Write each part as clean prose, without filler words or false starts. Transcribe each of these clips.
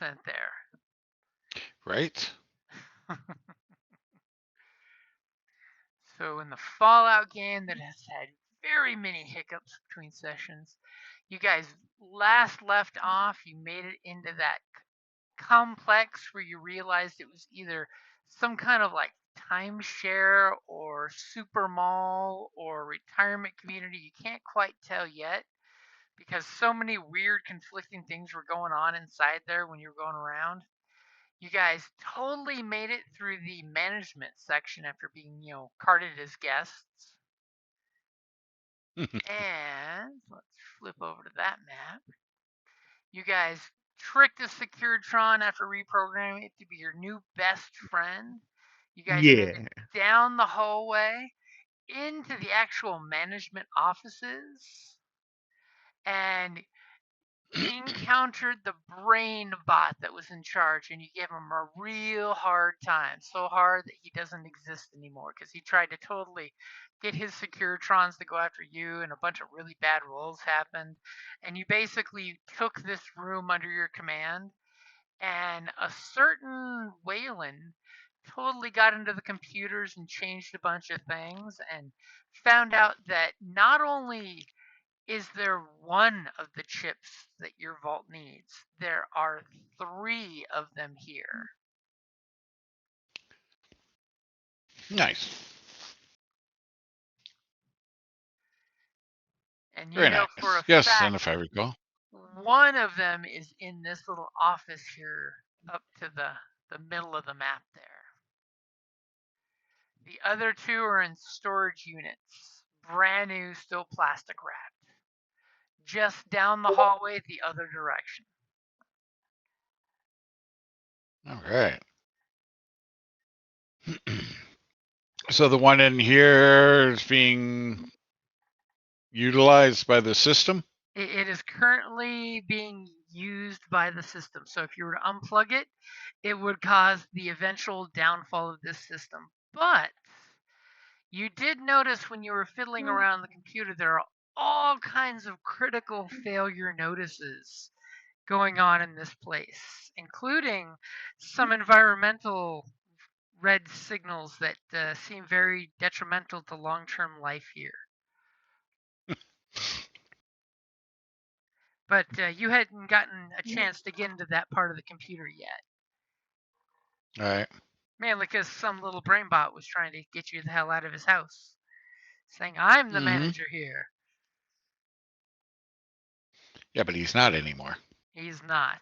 there. Right? So in the Fallout game that has had very many hiccups between sessions, you guys last left off, you made it into that complex where you realized it was either some kind of like timeshare or super mall or retirement community. You can't quite tell yet because so many weird conflicting things were going on inside there when you were going around. You guys totally made it through the management section after being, carted as guests. And let's flip over to that map. You guys tricked the Securitron after reprogramming it to be your new best friend. You guys made it Yeah. down the hallway into the actual management offices and encountered the brain bot that was in charge, and you gave him a real hard time. So hard that he doesn't exist anymore because he tried to totally get his Securitrons to go after you, and a bunch of really bad rolls happened. And you basically took this room under your command, and a certain Wayland totally got into the computers and changed a bunch of things and found out that not only is there one of the chips that your vault needs, there are three of them here. Nice. And you Very know for nice. a Yes, and fact if I recall. one of them is in this little office here up to the middle of the map there. The other two are in storage units, brand new, still plastic wrapped, just down the hallway the other direction. All right. So the one in here is being utilized by the system? It is currently being used by the system. So if you were to unplug it, it would cause the eventual downfall of this system. But you did notice when you were fiddling around the computer, there are all kinds of critical failure notices going on in this place, including some environmental red signals that seem very detrimental to long term life here. But you hadn't gotten a chance to get into that part of the computer yet. All right. Mainly because some little brain bot was trying to get you the hell out of his house, saying, I'm the Mm-hmm. manager here. Yeah, but he's not anymore. He's not.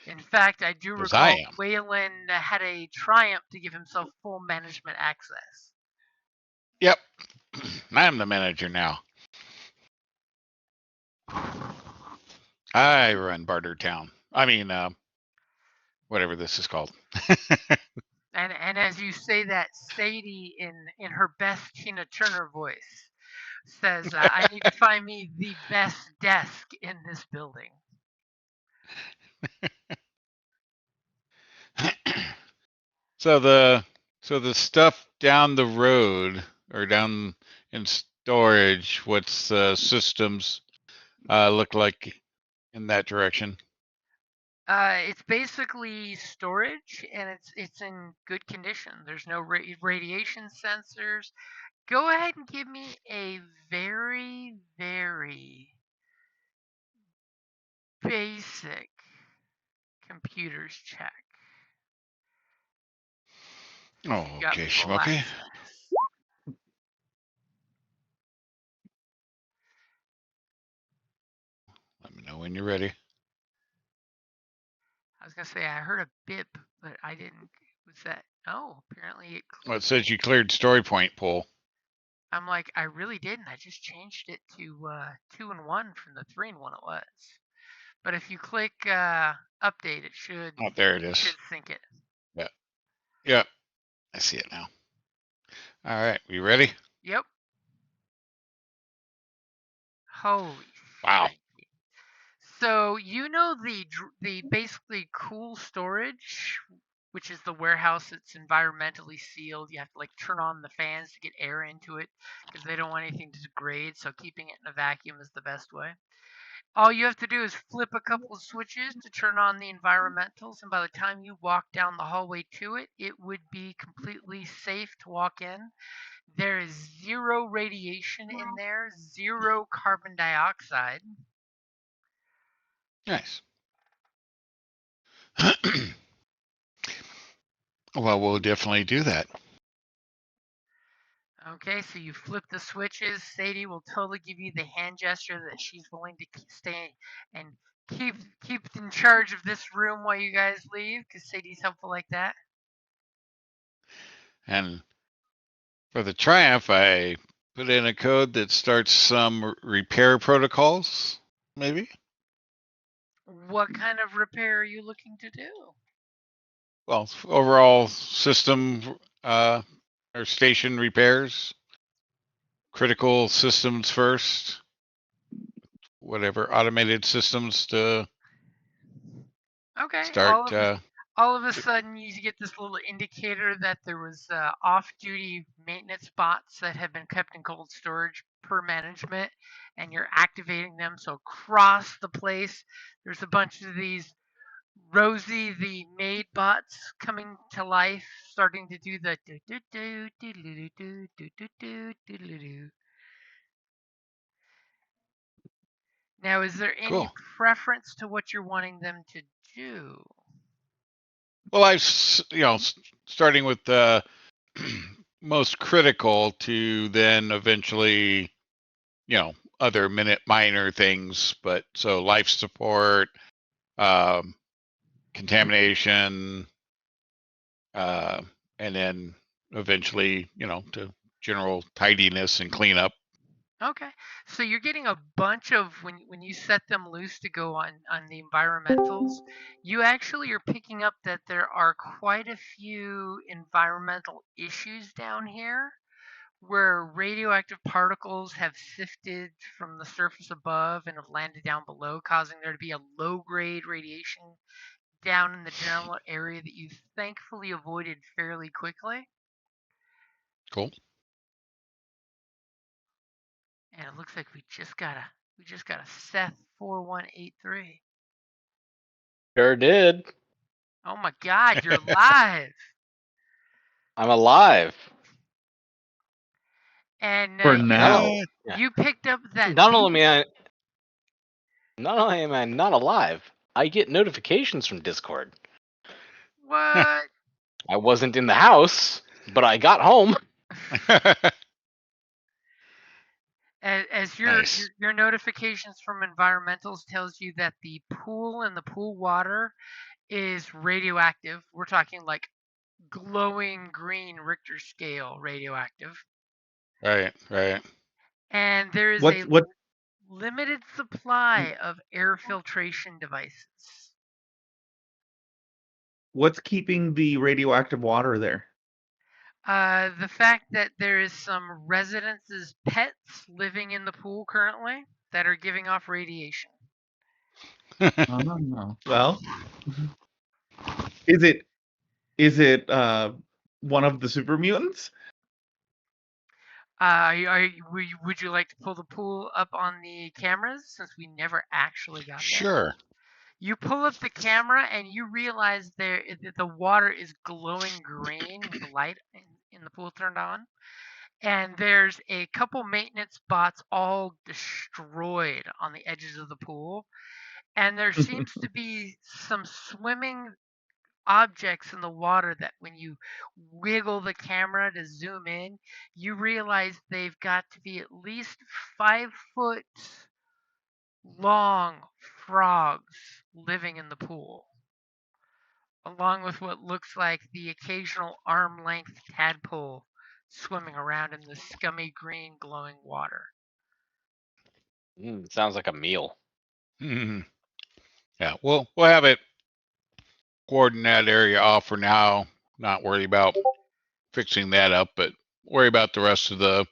In fact, I do Because I recall am. Wayland had a triumph to give himself full management access. Yep. I am the manager now. I run Barter Town. I mean, whatever this is called. And as you say that, Sadie, in her best Tina Turner voice, says, I need to find me the best desk in this building. so the stuff down the road or down in storage, what's the systems look like in that direction? It's basically storage, and it's in good condition. There's no radiation sensors. Go ahead and give me a very, very basic computers check. Oh, You got okay, full schmucky. access. Let me know when you're ready. I was gonna say I heard a bip, but I didn't. Was that? Oh, apparently it. Well, it says you cleared story point pool. I'm like, I really didn't. I just changed it to 2-1 from the 3-1 it was. But if you click update, it should Oh, there it is. sync it. Yeah. Yep. I see it now. All right. You ready? Yep. Holy Wow. shit. So you know the basically cool storage, which is the warehouse that's environmentally sealed. You have to like turn on the fans to get air into it because they don't want anything to degrade. So keeping it in a vacuum is the best way. All you have to do is flip a couple of switches to turn on the environmentals, and by the time you walk down the hallway to it, it would be completely safe to walk in. There is zero radiation in there, zero carbon dioxide. Nice. Well, we'll definitely do that. Okay, so you flip the switches. Sadie will totally give you the hand gesture that she's willing to stay and keep keep in charge of this room while you guys leave, because Sadie's helpful like that. And for the Triumph, I put in a code that starts some repair protocols, maybe? What kind of repair are you looking to do? Well, overall system or station repairs, critical systems first, whatever automated systems to Okay, start. all of a sudden you get this little indicator that there was off-duty maintenance bots that have been kept in cold storage per management, and you're activating them. So across the place, there's a bunch of these Rosie the maid bots coming to life, starting to do the do do do do do do do do do do do do. Now, is there any Cool. preference to what you're wanting them to do? Well, starting with the most critical to then eventually, other minor things, but so life support, um, contamination, and then eventually, to general tidiness and cleanup. Okay, so you're getting a bunch of when you set them loose to go on the environmentals, you actually are picking up that there are quite a few environmental issues down here where radioactive particles have sifted from the surface above and have landed down below, causing there to be a low-grade radiation down in the general area that you thankfully avoided fairly quickly. Cool. And it looks like we just got a Seth 4183. Sure did. Oh my God, you're live! I'm alive. And For now. you picked up that. Not only am I not alive, I get notifications from Discord. What? I wasn't in the house, but I got home. As Nice. your notifications from environmentals tells you that the pool and the pool water is radioactive. We're talking like glowing green Richter scale radioactive. Right. And there is What a limited supply of air filtration devices. what's keeping the radioactive water there? The fact that there is some residents' pets living in the pool currently that are giving off radiation. Oh, well, is it one of the super mutants? Would you like to pull the pool up on the cameras since we never actually got there? Sure. You pull up the camera and you realize that the water is glowing green with the light in the pool turned on. And there's a couple maintenance bots all destroyed on the edges of the pool. And there seems to be some swimming objects in the water that when you wiggle the camera to zoom in, you realize they've got to be at least 5 foot long frogs living in the pool, along with what looks like the occasional arm length tadpole swimming around in the scummy green glowing water. Sounds like a meal. Mhm. Yeah, we'll have it cordon that area off for now. Not worry about fixing that up, but worry about the rest of the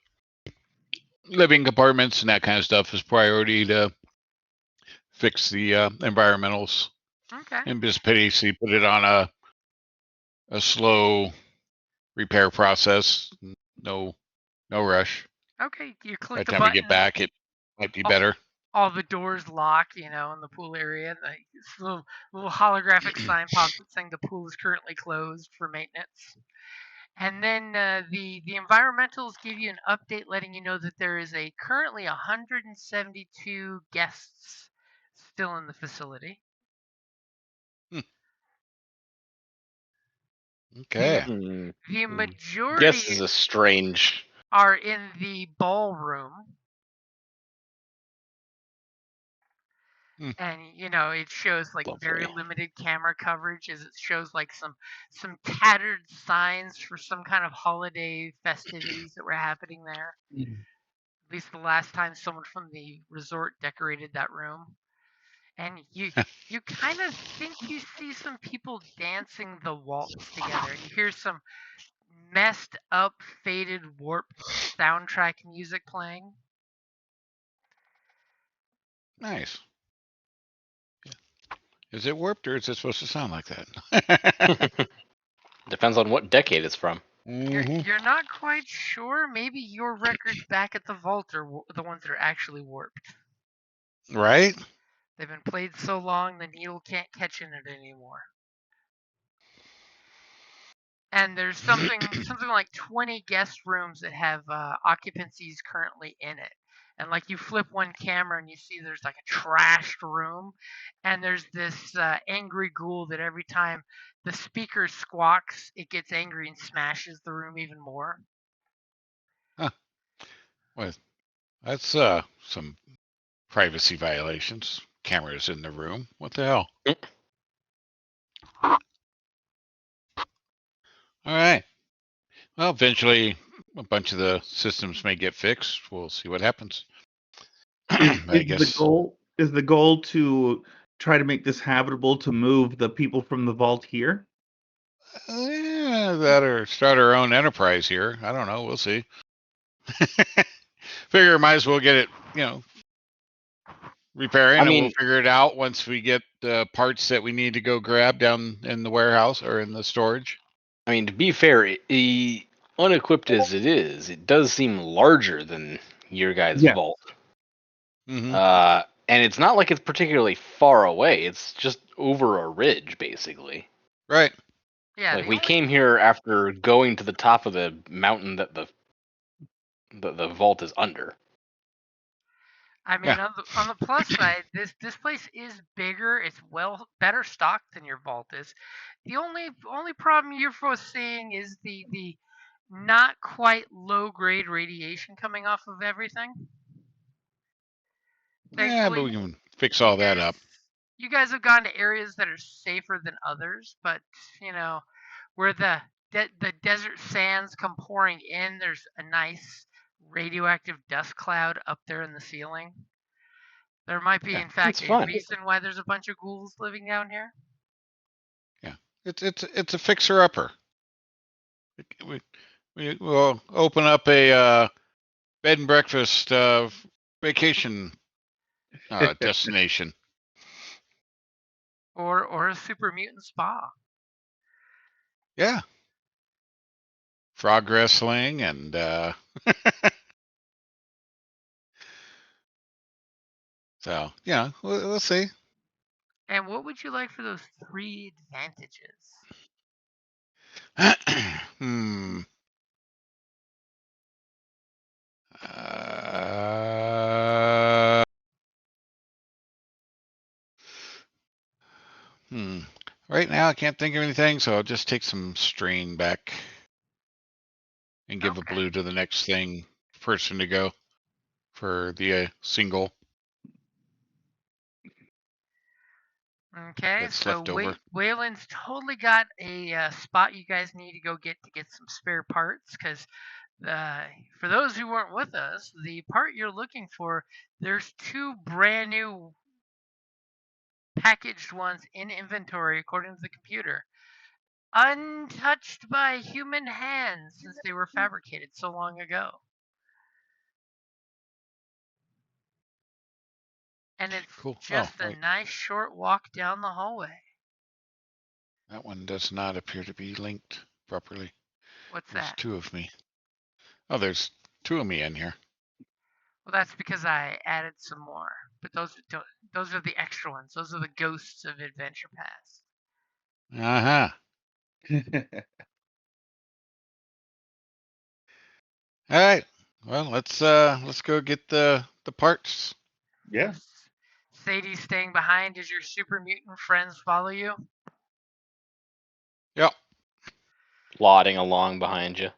living compartments and that kind of stuff is priority to fix the environmentals. Okay. And just pity, so you put it on a slow repair process. No rush. Okay, you By click the the time you get button. back, it might be better. all the doors lock, in the pool area. And this little holographic sign pops up saying the pool is currently closed for maintenance. And then the environmentals give you an update letting you know that there is currently 172 guests still in the facility. Okay. The majority Guess is a strange. are in the ballroom. Hmm. And it shows like very Lovely. limited camera coverage as it shows like some tattered signs for some kind of holiday festivities that were happening there. At least the last time someone from the resort decorated that room. And you kind of think you see some people dancing the waltz together, and you hear some messed up, faded, warped soundtrack music playing. Nice. Is it warped or is it supposed to sound like that? Depends on what decade it's from. You're not quite sure. Maybe your records back at the vault are the ones that are actually warped. Right? They've been played so long the needle can't catch in it anymore. And there's something like 20 guest rooms that have occupancies currently in it. And like you flip one camera and you see there's like a trashed room, and there's this angry ghoul that every time the speaker squawks, it gets angry and smashes the room even more. Huh. Well, that's some privacy violations. Cameras in the room. What the hell? All right. Well, eventually, a bunch of the systems may get fixed. We'll see what happens. I guess the goal to try to make this habitable to move the people from the vault here? that or start our own enterprise here. I don't know. We'll see. Figure might as well get it, repairing, and we'll figure it out once we get the parts that we need to go grab down in the warehouse or in the storage. I mean, to be fair, unequipped as it is, it does seem larger than your guys' vault. Mm-hmm. And it's not like it's particularly far away. It's just over a ridge, basically. Right. Yeah. Like we came here after going to the top of the mountain that the vault is under. I mean, on the plus side, this place is bigger. It's better stocked than your vault is. The only problem you're foreseeing is the not quite low grade radiation coming off of everything. Yeah, but we can fix all that up. You guys have gone to areas that are safer than others, but where the desert sands come pouring in, there's a nice radioactive dust cloud up there in the ceiling. There might be, in fact, a reason why there's a bunch of ghouls living down here. Yeah, it's a fixer-upper. We'll open up a bed and breakfast vacation destination, or a super mutant spa. Yeah, frog wrestling and so we'll see. And what would you like for those 3 advantages? Right now, I can't think of anything, so I'll just take some strain back and give a blue to the next person to go for the single. Okay, that's so left over. Waylon's totally got a spot you guys need to go get some spare parts, because for those who weren't with us, the part you're looking for, there's 2 brand new packaged ones in inventory according to the computer, untouched by human hands since they were fabricated so long ago. And it's just a nice short walk down the hallway. That one does not appear to be linked properly. What's there's that? 2 of me. Oh, there's 2 of me in here. Well, that's because I added some more. but those are the extra ones. Those are the ghosts of Adventure Past. All right. Well, let's go get the parts. Yeah. Sadie's staying behind as your super mutant friends follow you. Yep. Plodding along behind you.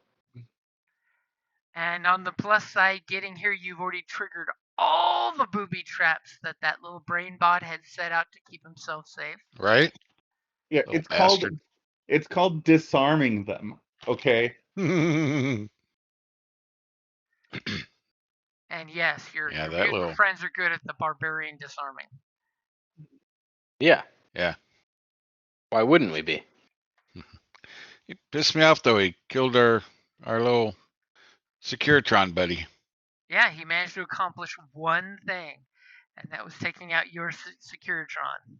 And on the plus side, getting here, you've already triggered all the booby traps that little brain bot had set out to keep himself safe. Right. Yeah, Little bastard. it's called disarming them. Okay. And yes, your Yeah, that mutant little. friends are good at the barbarian disarming. Yeah. Yeah. Why wouldn't we be? He pissed me off though. He killed our little Securitron buddy. Yeah, he managed to accomplish one thing, and that was taking out your Securitron.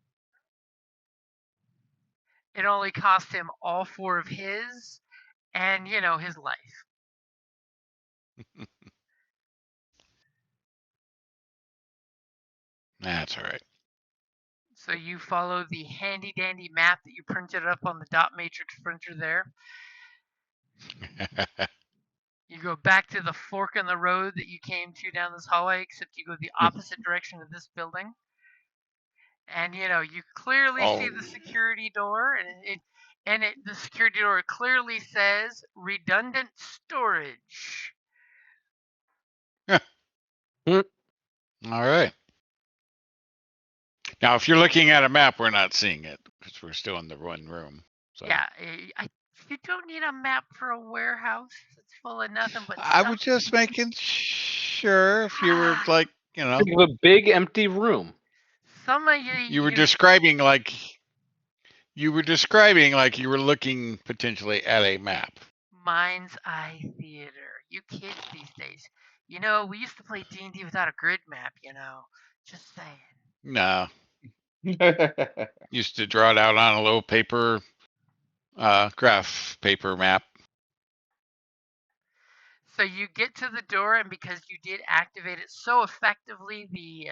It only cost him all 4 of his and, his life. That's all right. So you follow the handy dandy map that you printed up on the dot matrix printer there. You go back to the fork in the road that you came to down this hallway, except you go the opposite direction of this building. And you clearly see the security door, and the security door clearly says redundant storage. All right. Now, if you're looking at a map, we're not seeing it because we're still in the one room. So. Yeah, you don't need a map for a warehouse. It's full of nothing but I stuff. was just making sure if you were like, Think of a big empty room. Some of you were describing like you were looking potentially at a map. mind's eye theater. You kids these days. We used to play D&D without a grid map, Just saying. No. Used to draw it out on a little paper, graph paper map. So you get to the door, and because you did activate it so effectively, the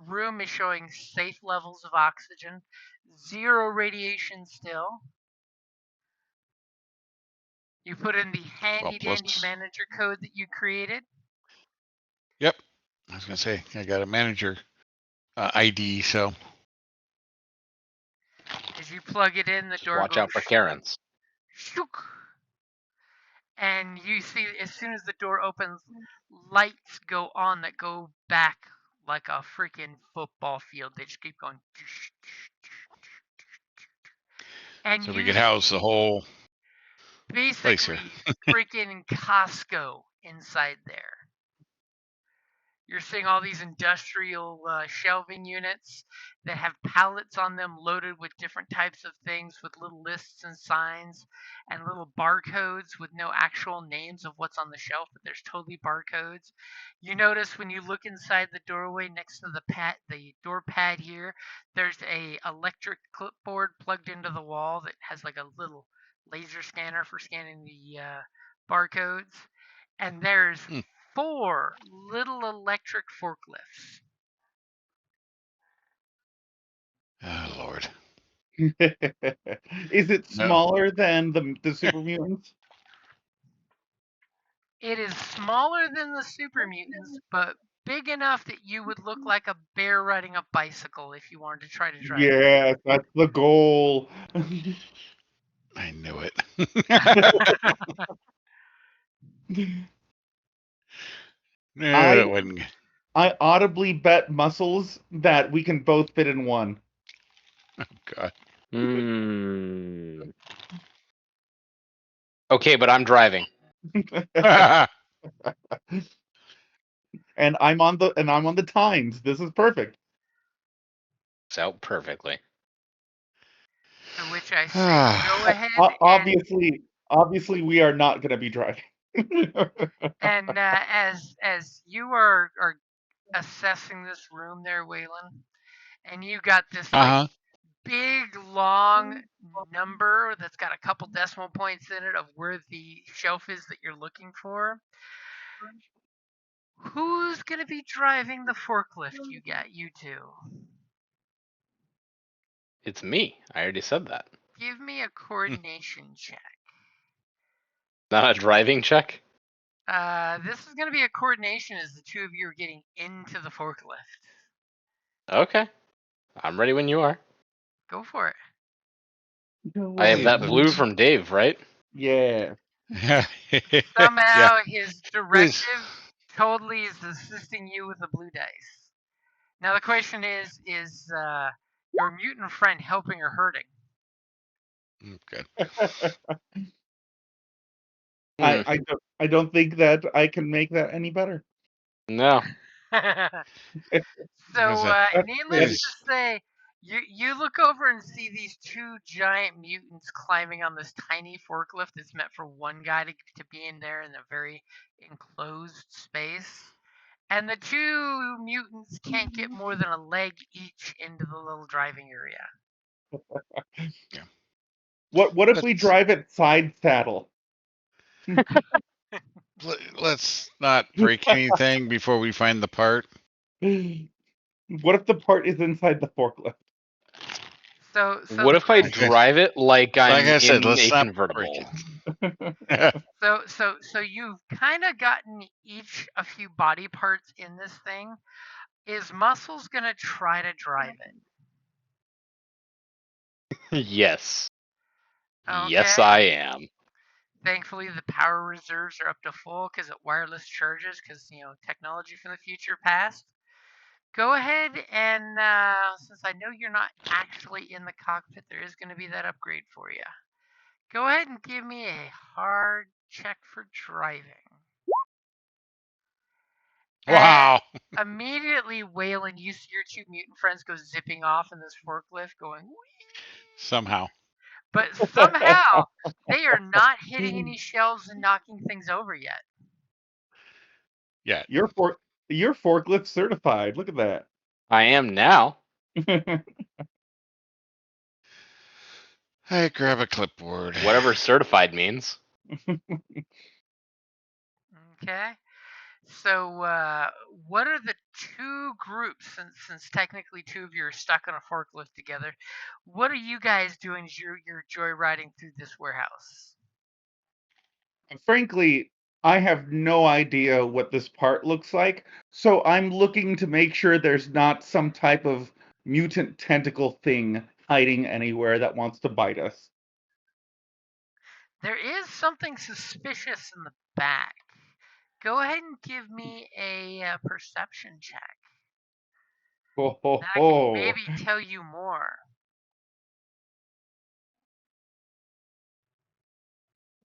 room is showing safe levels of oxygen, 0 radiation still. You put in the handy dandy manager code that you created. Yep. I was going to say, I got a manager ID, so. As you plug it in, the door Watch goes out for Karens. shook. And you see, as soon as the door opens, lights go on that go back like a freaking football field. They just keep going. And so we could house the whole basically freaking Costco inside there. You're seeing all these industrial shelving units that have pallets on them loaded with different types of things with little lists and signs and little barcodes with no actual names of what's on the shelf, but there's totally barcodes. You notice when you look inside the doorway next to the door pad here, there's a electric clipboard plugged into the wall that has like a little laser scanner for scanning the barcodes. And there's 4 little electric forklifts. Oh, Lord. Is it smaller than the super mutants? It is smaller than the super mutants, but big enough that you would look like a bear riding a bicycle if you wanted to try to drive it. Yes, that's the goal. I knew it. No, it wasn't. I audibly bet muscles that we can both fit in one. Oh, God. Okay, but I'm driving. And I'm on the tines. This is perfect. It's out perfectly. To which I say, go ahead. Obviously, we are not going to be driving. And as you are assessing this room there, Waylon, and you got this like big long number that's got a couple decimal points in it of where the shelf is that you're looking for. Who's gonna be driving the forklift? You two. It's me. I already said that. Give me a coordination check. Not a driving check? This is gonna be a coordination as the two of you are getting into the forklift. Okay. I'm ready when you are. Go for it. No I have way, that man. blue from Dave, right? Yeah. Yeah. Somehow his Is directive totally is assisting you with the blue dice. Now the question is your mutant friend helping or hurting? okay. Hmm. I don't think that I can make that any better. No. Is So, that needless is to say, you look over and see these two giant mutants climbing on this tiny forklift that's meant for one guy to be in there in a very enclosed space. And the two mutants can't get more than a leg each into the little driving area. yeah. What if we Let's drive it side saddle? let's not break anything before we find the part. What if the part is inside the forklift? So What the if I Okay. drive it like Like I'm I said, in a let's not break convertible? it. so you've kind of gotten each a few body parts in this thing. Is Muscles gonna try to drive Yes. it? Yes, Okay. I am. Thankfully, the power reserves are up to full because it wireless charges. Because technology from the future past. Go ahead and since I know you're not actually in the cockpit, there is going to be that upgrade for you. Go ahead and give me a hard check for driving. And Wow. immediately, Waylon, you see your two mutant friends go zipping off in this forklift, going, whee! Somehow. But somehow they are not hitting any shelves and knocking things over yet. Yeah. You're forklift certified. Look at that. I am now. Hey, grab a clipboard. Whatever certified means. Okay. So, what are the two groups? Since technically two of you are stuck on a forklift together, what are you guys doing as you're joyriding through this warehouse? Frankly, I have no idea what this part looks like, so I'm looking to make sure there's not some type of mutant tentacle thing hiding anywhere that wants to bite us. There is something suspicious in the back. Go ahead and give me a perception check. Ho ho Then I can ho. maybe tell you more.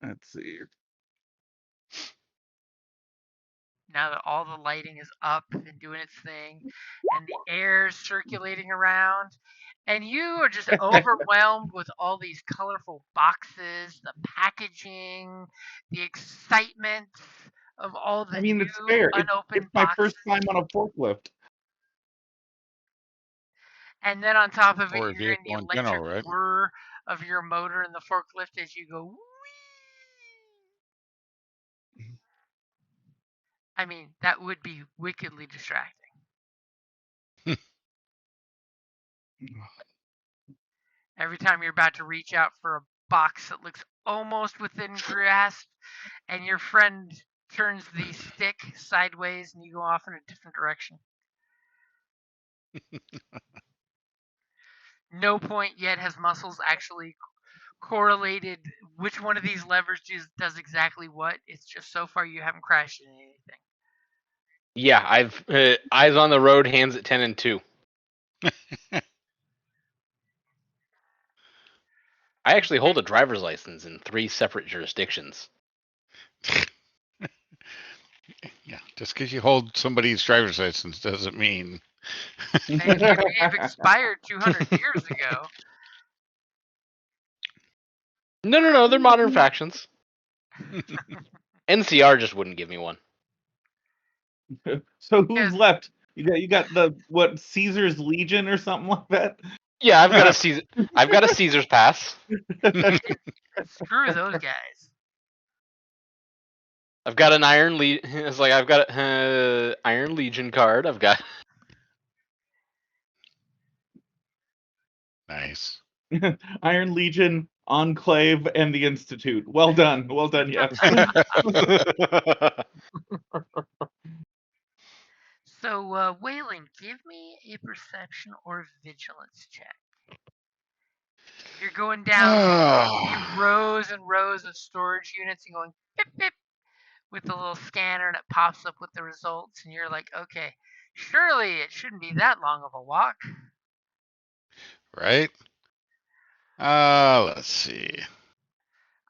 Let's see. Now that all the lighting is up and doing its thing, and the air is circulating around, and you are just overwhelmed with all these colorful boxes, the packaging, the excitement of all I the mean, it's new fair. It's unopened my boxes. first time on a forklift. And then on top of it, Or a you're in the vehicle in electric general, right? whir of your motor in the forklift as you go. Whee! I mean, that would be wickedly distracting. Every time you're about to reach out for a box that looks almost within grasp, and your friend turns the stick sideways and you go off in a different direction. No point yet has Muscles actually correlated which one of these levers does exactly what. It's just so far you haven't crashed into anything. Yeah, I've eyes on the road, hands at 10 and 2. I actually hold a driver's license in 3 separate jurisdictions. Yeah. Just because you hold somebody's driver's license doesn't mean. They may have expired 200 years ago. No, they're modern factions. NCR just wouldn't give me one. So who's Because left? You got the what Caesar's Legion or something like that? Yeah, I've got a Caesar's pass. screw those guys. I've got an Iron Legion. It's like I've got an Iron Legion card. I've got. Nice. Iron Legion, Enclave, and the Institute. Well done. Well done, yes. So, Wayland, give me a perception or vigilance check. You're going down the rows and rows of storage units and going pip pip with the little scanner, and it pops up with the results, and you're like, okay, surely it shouldn't be that long of a walk. Right? Let's see.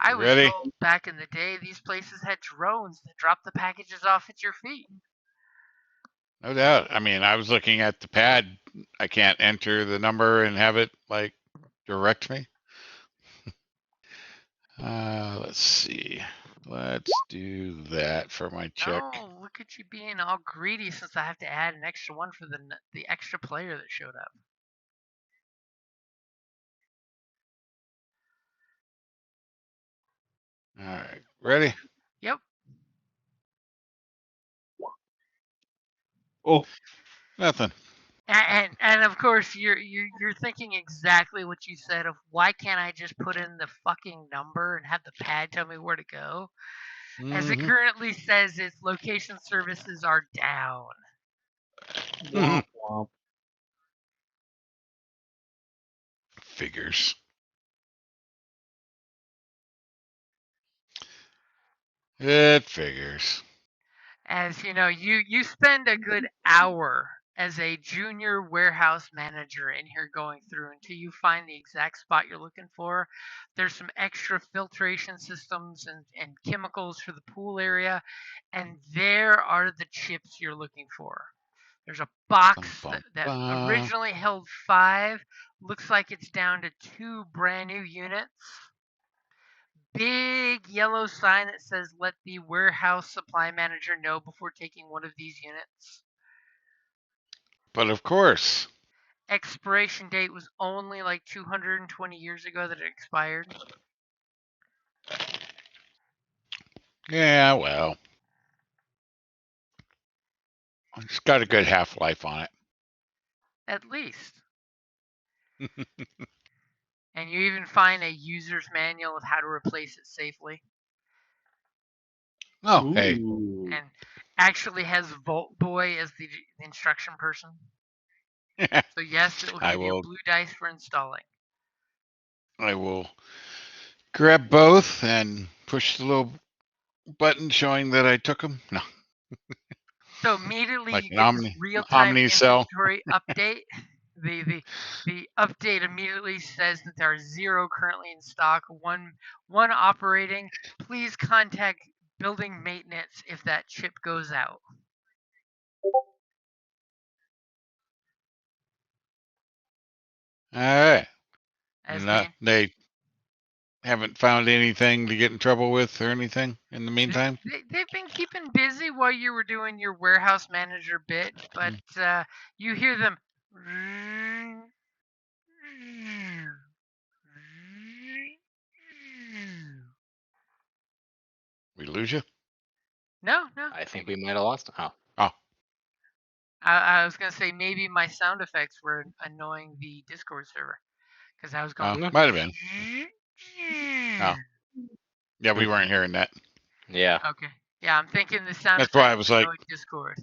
I was Ready? told back in the day these places had drones that dropped the packages off at your feet. No doubt. I mean, I was looking at the pad. I can't enter the number and have it like direct me. Let's see. Let's do that for my check. Oh, look at you being all greedy since I have to add an extra one for the extra player that showed up. All right. Ready? Yep. Oh, Nothing. And of course you're thinking exactly what you said of why can't I just put in the fucking number and have the pad tell me where to go? As it currently says, its location services are down. womp womp. Figures. It figures. As you know, you spend a good hour as a junior warehouse manager in here going through until you find the exact spot you're looking for. There's some extra filtration systems and chemicals for the pool area, and there are the chips you're looking for. There's a box that originally held 5. Looks like it's down to 2 brand new units. Big yellow sign that says let the warehouse supply manager know before taking one of these units. But of course. Expiration date was only like 220 years ago that it expired. Yeah, well. It's got a good half-life on At least. And you even find a user's manual of how to replace it safely. Oh, hey. Ooh. And actually has Vault Boy as the instruction person. So yes, it will give you a blue dice for installing. I will grab both and push the little button showing that I took them. No. So immediately Like you an get this real-time Omni cell. inventory update. The update immediately says that there are 0 currently in stock, one operating. Please contact building maintenance if that chip goes out. All right. As They haven't found anything to get in trouble with or anything in the meantime? they've been keeping busy while you were doing your warehouse manager bit, but you hear them. We lose you? No. I think we might have lost him. Oh. I was gonna say maybe my sound effects were annoying the Discord server because I was going. Might have been. Oh. Yeah, we weren't hearing that. Yeah. Okay. Yeah, I'm thinking the sound That's why I effects was like, annoyed Discord.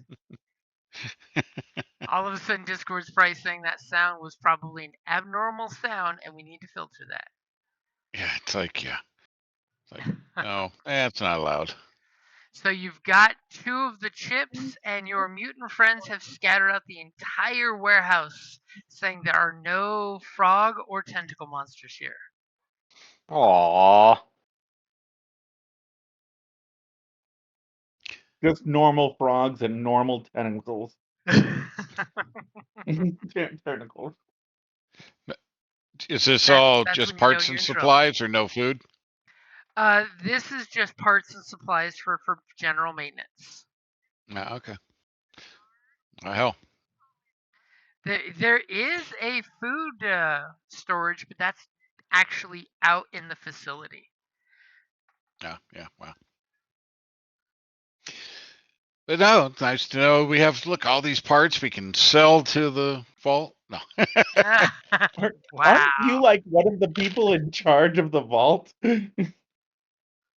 All of a sudden, Discord's probably saying that sound was probably an abnormal sound, and we need to filter that. yeah, it's like, yeah. It's like, no, that's not allowed. So you've got 2 of the chips, and your mutant friends have scattered out the entire warehouse, saying there are no frog or tentacle monsters here. Aww. Just normal frogs and normal tentacles. Tentacles. Is this all That's just when you know parts you're and in supplies or no food? This is just parts and supplies for general maintenance. Okay. Oh, hell. There is a food storage, but that's actually out in the facility. Yeah, wow. But no, it's nice to know we have look all these parts we can sell to the vault. No, Aren't you Wow. like one of the people in charge of the vault?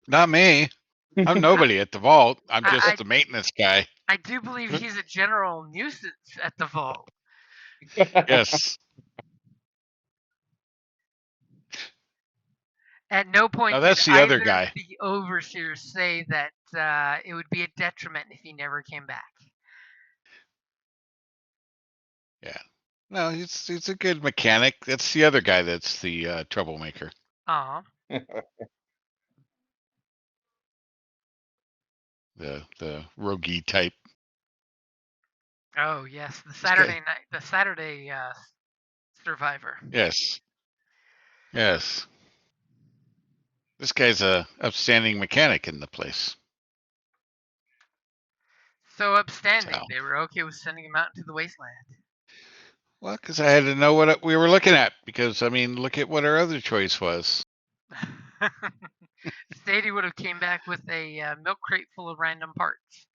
not me. I'm nobody at the vault. I'm I, just the maintenance guy. I do believe he's a general nuisance at the vault. Yes. At no point Now did that's the other either of guy. the overseers say that it would be a detriment if he never came back. Yeah. No, he's a good mechanic. That's the other guy. That's the troublemaker. Aw. The roguey type. Oh yes, the This guy. Saturday survivor. Yes. Yes. This guy's a upstanding mechanic in the place. So upstanding, So, they were okay with sending him out into the wasteland. well, because I had to know what we were looking at. Because I mean, look at what our other choice was. Sadie would have came back with a milk crate full of random parts.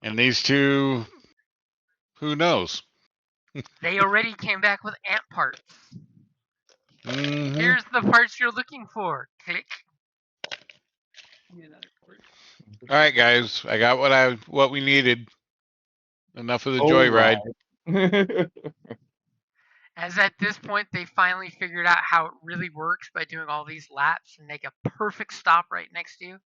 And these two, who knows? They already came back with ant parts. Mm-hmm. Here's the parts you're looking for. Click. All right, guys, I got what we needed. Enough of the All joyride. right. As at this point, they finally figured out how it really works by doing all these laps and make a perfect stop right next to you.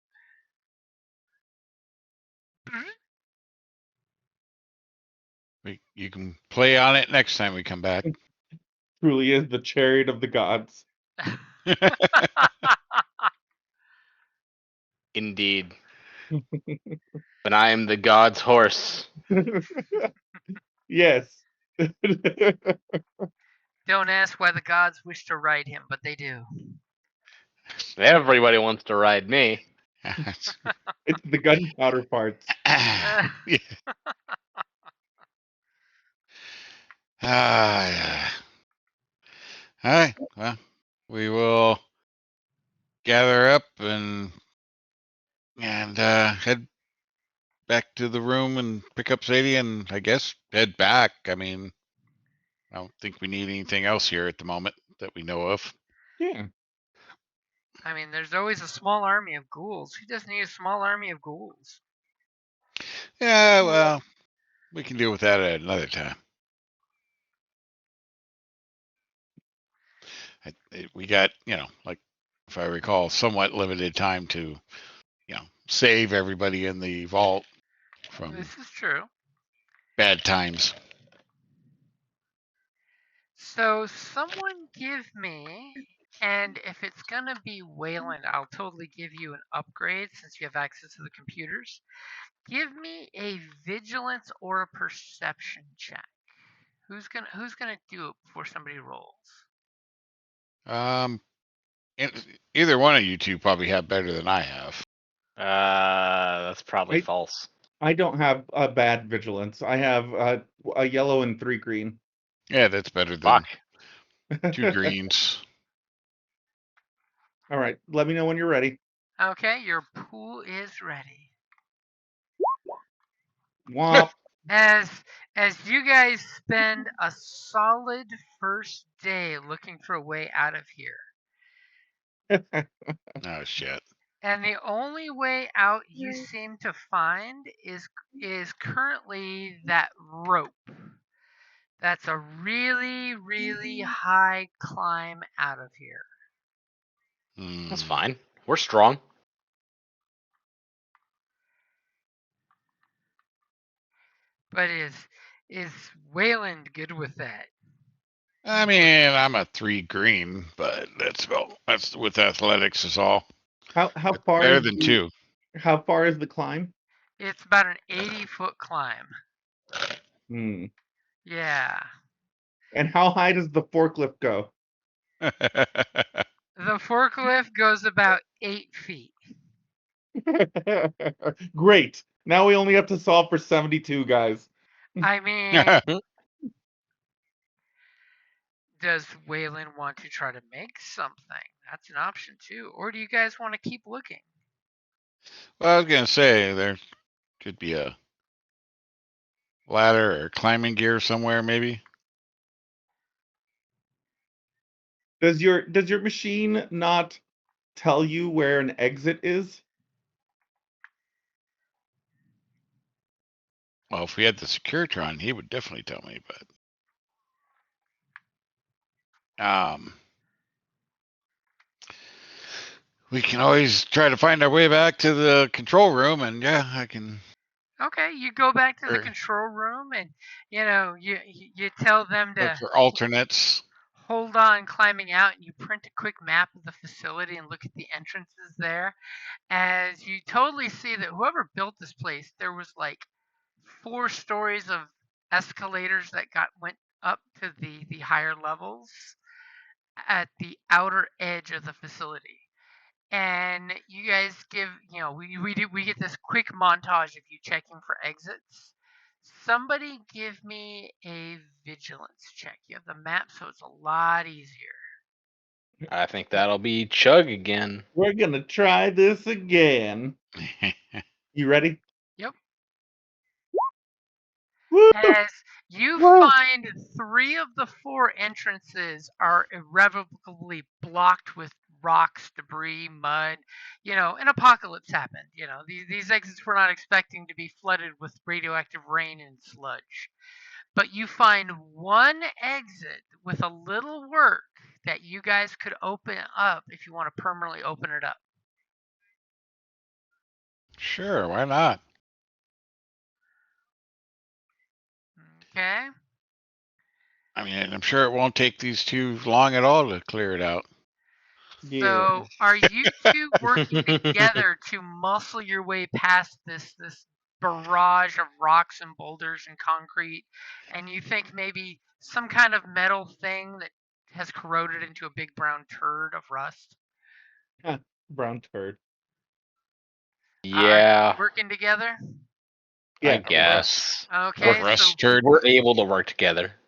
You can play on it next time we come back. Truly is the chariot of the gods. Indeed. But I am the god's horse. Yes. Don't ask why the gods wish to ride him, but they do. Everybody wants to ride me. It's the gunpowder parts. Yeah. Yeah. All right. Well, we will gather up and head back to the room and pick up Sadie, and I guess head back. I mean, I don't think we need anything else here at the moment that we know of. Yeah. I mean, there's always a small army of ghouls. Who doesn't need a small army of ghouls? Yeah. Well, we can deal with that at another time. We got, like if I recall, somewhat limited time to, save everybody in the vault from This is true. bad times. So someone give me, and if it's gonna be Wayland, I'll totally give you an upgrade since you have access to the computers. Give me a vigilance or a perception check. Who's gonna do it before somebody rolls? Um, either one of you two probably have better than I have. That's probably Wait. false. I don't have a bad vigilance. I have a yellow and 3 green. Yeah, that's better than Fuck. 2 greens. All right. Let me know when you're ready. Okay, your pool is ready. Womp. As you guys spend a solid first day looking for a way out of here. Oh shit. And the only way out you seem to find is currently that rope. That's a really, really high climb out of here. That's Hmm. fine. We're strong. But is Wayland good with that? I mean, I'm a 3 green, but that's with athletics is all. How That's far better is than 2. the climb? It's about an 80-foot climb. Hmm. Yeah. And how high does the forklift go? The forklift goes about 8 feet. Great. Now we only have to solve for 72, guys. I mean, does Wayland want to try to make something? That's an option too. Or do you guys want to keep looking? Well, I was gonna say there could be a ladder or climbing gear somewhere, maybe. Does your machine not tell you where an exit is? Well, if we had the Securitron, he would definitely tell me. But we can always try to find our way back to the control room, and yeah, I can. Okay, you go back to the Or control room, and you tell them look to for alternates. hold on climbing out, and you print a quick map of the facility and look at the entrances there. As you totally see that whoever built this place, there was like 4 stories of escalators that went up to the higher levels at the outer edge of the facility. And you guys we get this quick montage of you checking for exits. Somebody give me a vigilance check. You have the map, so it's a lot easier. I think that'll be Chug again. We're gonna try this again. You ready? Yep. Woo! As you Woo! find 3 of the 4 entrances are irrevocably blocked with rocks, debris, mud. An apocalypse happened. These exits were not expecting to be flooded with radioactive rain and sludge. But you find one exit with a little work that you guys could open up if you want to permanently open it up. Sure, why not? Okay? I mean, I'm sure it won't take these two long at all to clear it out. Yeah. So, are you two working together to muscle your way past this barrage of rocks and boulders and concrete? And you think maybe some kind of metal thing that has corroded into a big brown turd of rust? Brown turd. Are you Yeah, working together? I Yeah. guess. A Okay, rust turd. We're able to work together.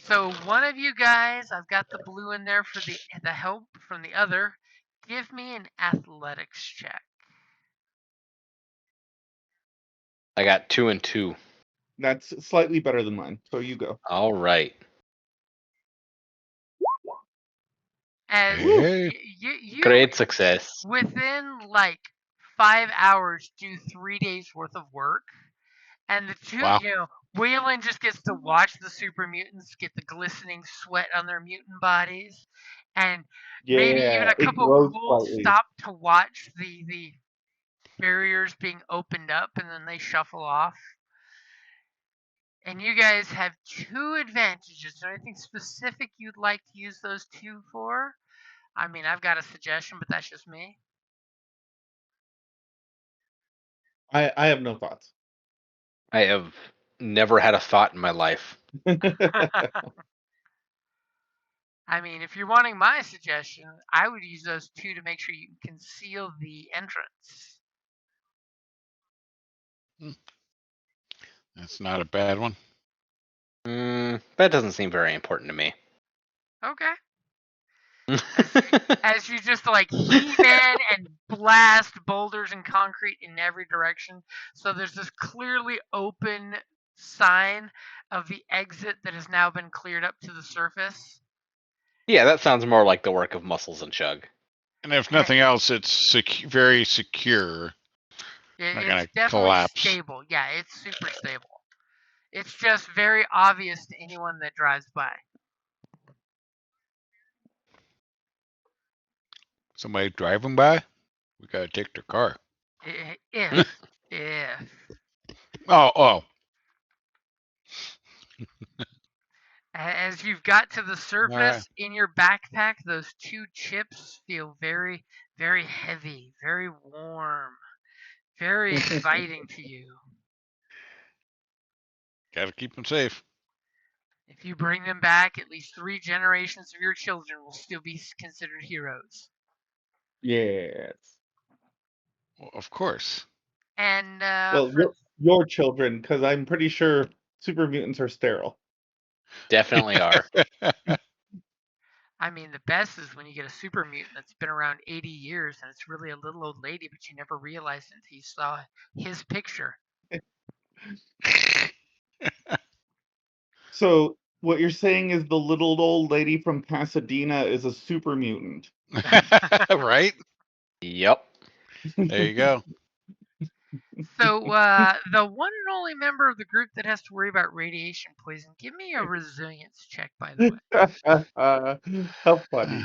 so one of you guys, I've got the blue in there for the help from the other. Give me an athletics check. I got 2 and 2. That's slightly better than mine. So you go. All right. As Hey, you Great success. within like 5 hours do 3 days worth of work, and the two, wow. Waylon just gets to watch the super mutants get the glistening sweat on their mutant bodies, and maybe even Yeah, a it couple glows ghouls slightly. stop to watch the barriers being opened up, and then they shuffle off. And you guys have 2 advantages. Is there anything specific you'd like to use those 2 for? I mean, I've got a suggestion, but that's just me. I have no thoughts. I have never had a thought in my life. I mean, if you're wanting my suggestion, I would use those 2 to make sure you can conceal the entrance. That's not a bad one. That doesn't seem very important to me. Okay. As you just like heave in and blast boulders and concrete in every direction. So there's this clearly open sign of the exit that has now been cleared up to the surface. Yeah, that sounds more like the work of Muscles and Chug. And if nothing else, it's very secure. Not It's gonna definitely collapse. stable. Yeah, it's super stable. It's just very obvious to anyone that drives by. Somebody driving by, we gotta take their car. If. Oh. As you've got to the surface Right. in your backpack, those 2 chips feel very, very heavy, very warm, very inviting to you. Gotta keep them safe. If you bring them back, at least 3 generations of your children will still be considered heroes. Yes. Well, of course. And Well, your children, because I'm pretty sure super mutants are sterile. Definitely are. I mean, the best is when you get a super mutant that's been around 80 years and it's really a little old lady, but you never realized it until you saw his picture. So what you're saying is the little old lady from Pasadena is a super mutant. Right? Yep. There you go. So, the one and only member of the group that has to worry about radiation poison, give me a resilience check, by the way. How funny.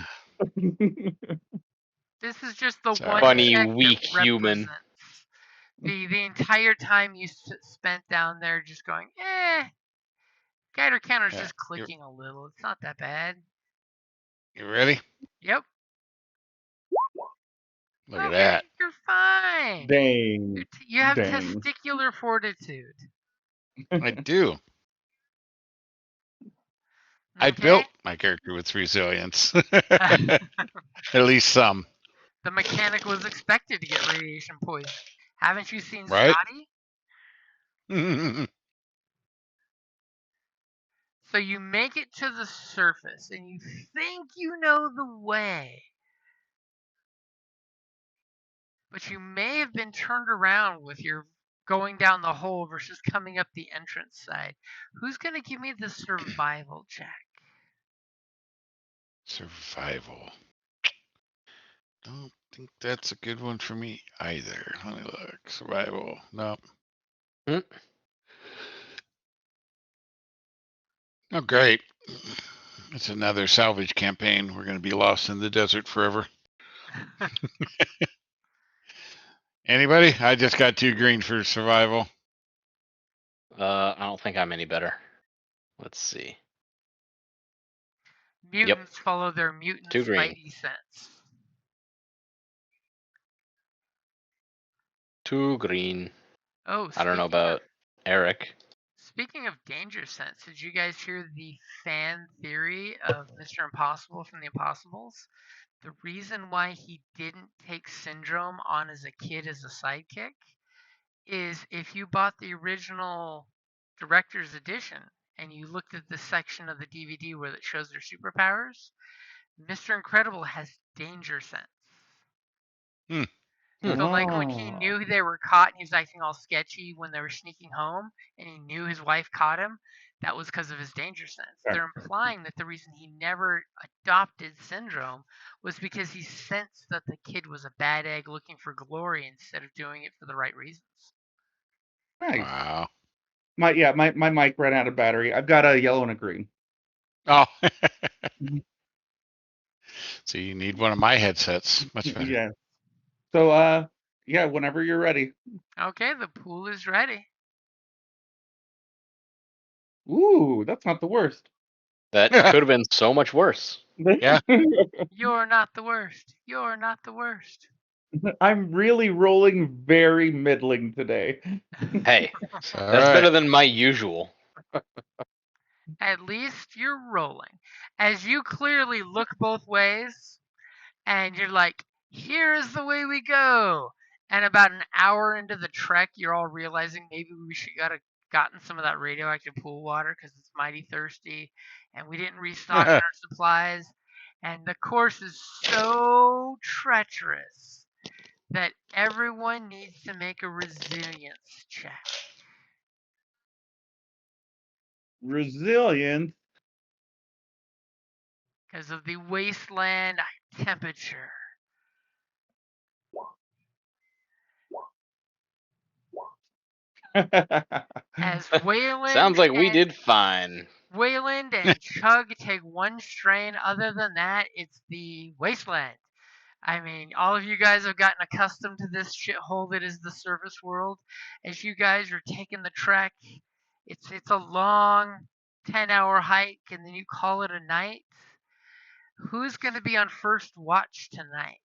This is just the It's all one right. Funny, check that weak human. represents the entire time you spent down there just going, Geiger counter's Yeah. just clicking a little. It's not that bad. You ready? Yep. Look at Okay, that. you're fine. Dang. You have Dang. testicular fortitude. I do. I Okay. built my character with resilience. At least some. The mechanic was expected to get radiation poison. Haven't you seen Right? Scotty? So you make it to the surface and you think you know the way. But you may have been turned around with your going down the hole versus coming up the entrance side. Who's going to give me the survival check? Survival. Don't think that's a good one for me either. Let me look. Survival. No. Hmm. Oh, great. It's another salvage campaign. We're going to be lost in the desert forever. Anybody? I just got 2 green for survival. I don't think I'm any better. Let's see. Mutants follow their mutant 2 green. spidey sense. 2 green. Oh, I don't know about Eric. Speaking of danger sense, did you guys hear the fan theory of Mr. Impossible from the Impossibles? The reason why he didn't take Syndrome on as a kid as a sidekick is if you bought the original director's edition and you looked at the section of the DVD where it shows their superpowers, Mr. Incredible has danger sense. Hmm. So, like, when he knew they were caught and he was acting all sketchy when they were sneaking home and he knew his wife caught him, that was because of his danger sense. They're implying that the reason he never adopted Syndrome was because he sensed that the kid was a bad egg looking for glory instead of doing it for the right reasons. Nice. Wow. My mic ran out of battery. I've got a yellow and a green. Oh. So you need one of my headsets. Much better. Yeah. So yeah, whenever you're ready. Okay, the pool is ready. Ooh, that's not the worst. That could have been so much worse. Yeah. You're not the worst. You're not the worst. I'm really rolling very middling today. Hey, It's all that's right. better than my usual. At least you're rolling. As you clearly look both ways, and you're like, here is the way we go. And about an hour into the trek, you're all realizing maybe we should gotten some of that radioactive pool water because it's mighty thirsty, and we didn't restock on our supplies. And the course is so treacherous that everyone needs to make a resilience check Resilience. because of the wasteland temperature. As Sounds like we did fine. Wayland and Chug take one strain. Other than that, it's the wasteland. I mean, all of you guys have gotten accustomed to this shithole that is the surface world. As you guys are taking the trek, it's a long 10-hour hike, and then you call it a night. Who's going to be on first watch tonight?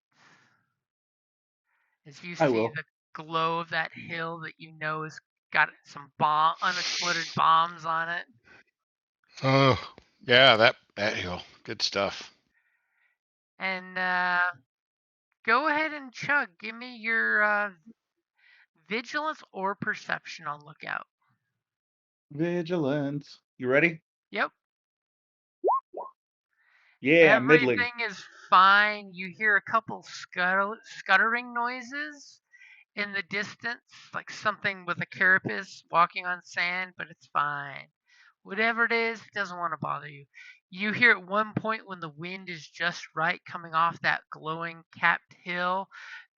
As you I see will. the glow of that hill that you know has got some unexploded bombs on it. Oh, yeah, that hill. Good stuff. And go ahead and Chug. Give me your vigilance or perception on lookout. Vigilance. You ready? Yep. Yeah, middling. Everything is fine. You hear a couple scuttering noises in the distance, like something with a carapace walking on sand, but it's fine. Whatever it is, it doesn't want to bother you. You hear at one point when the wind is just right coming off that glowing capped hill,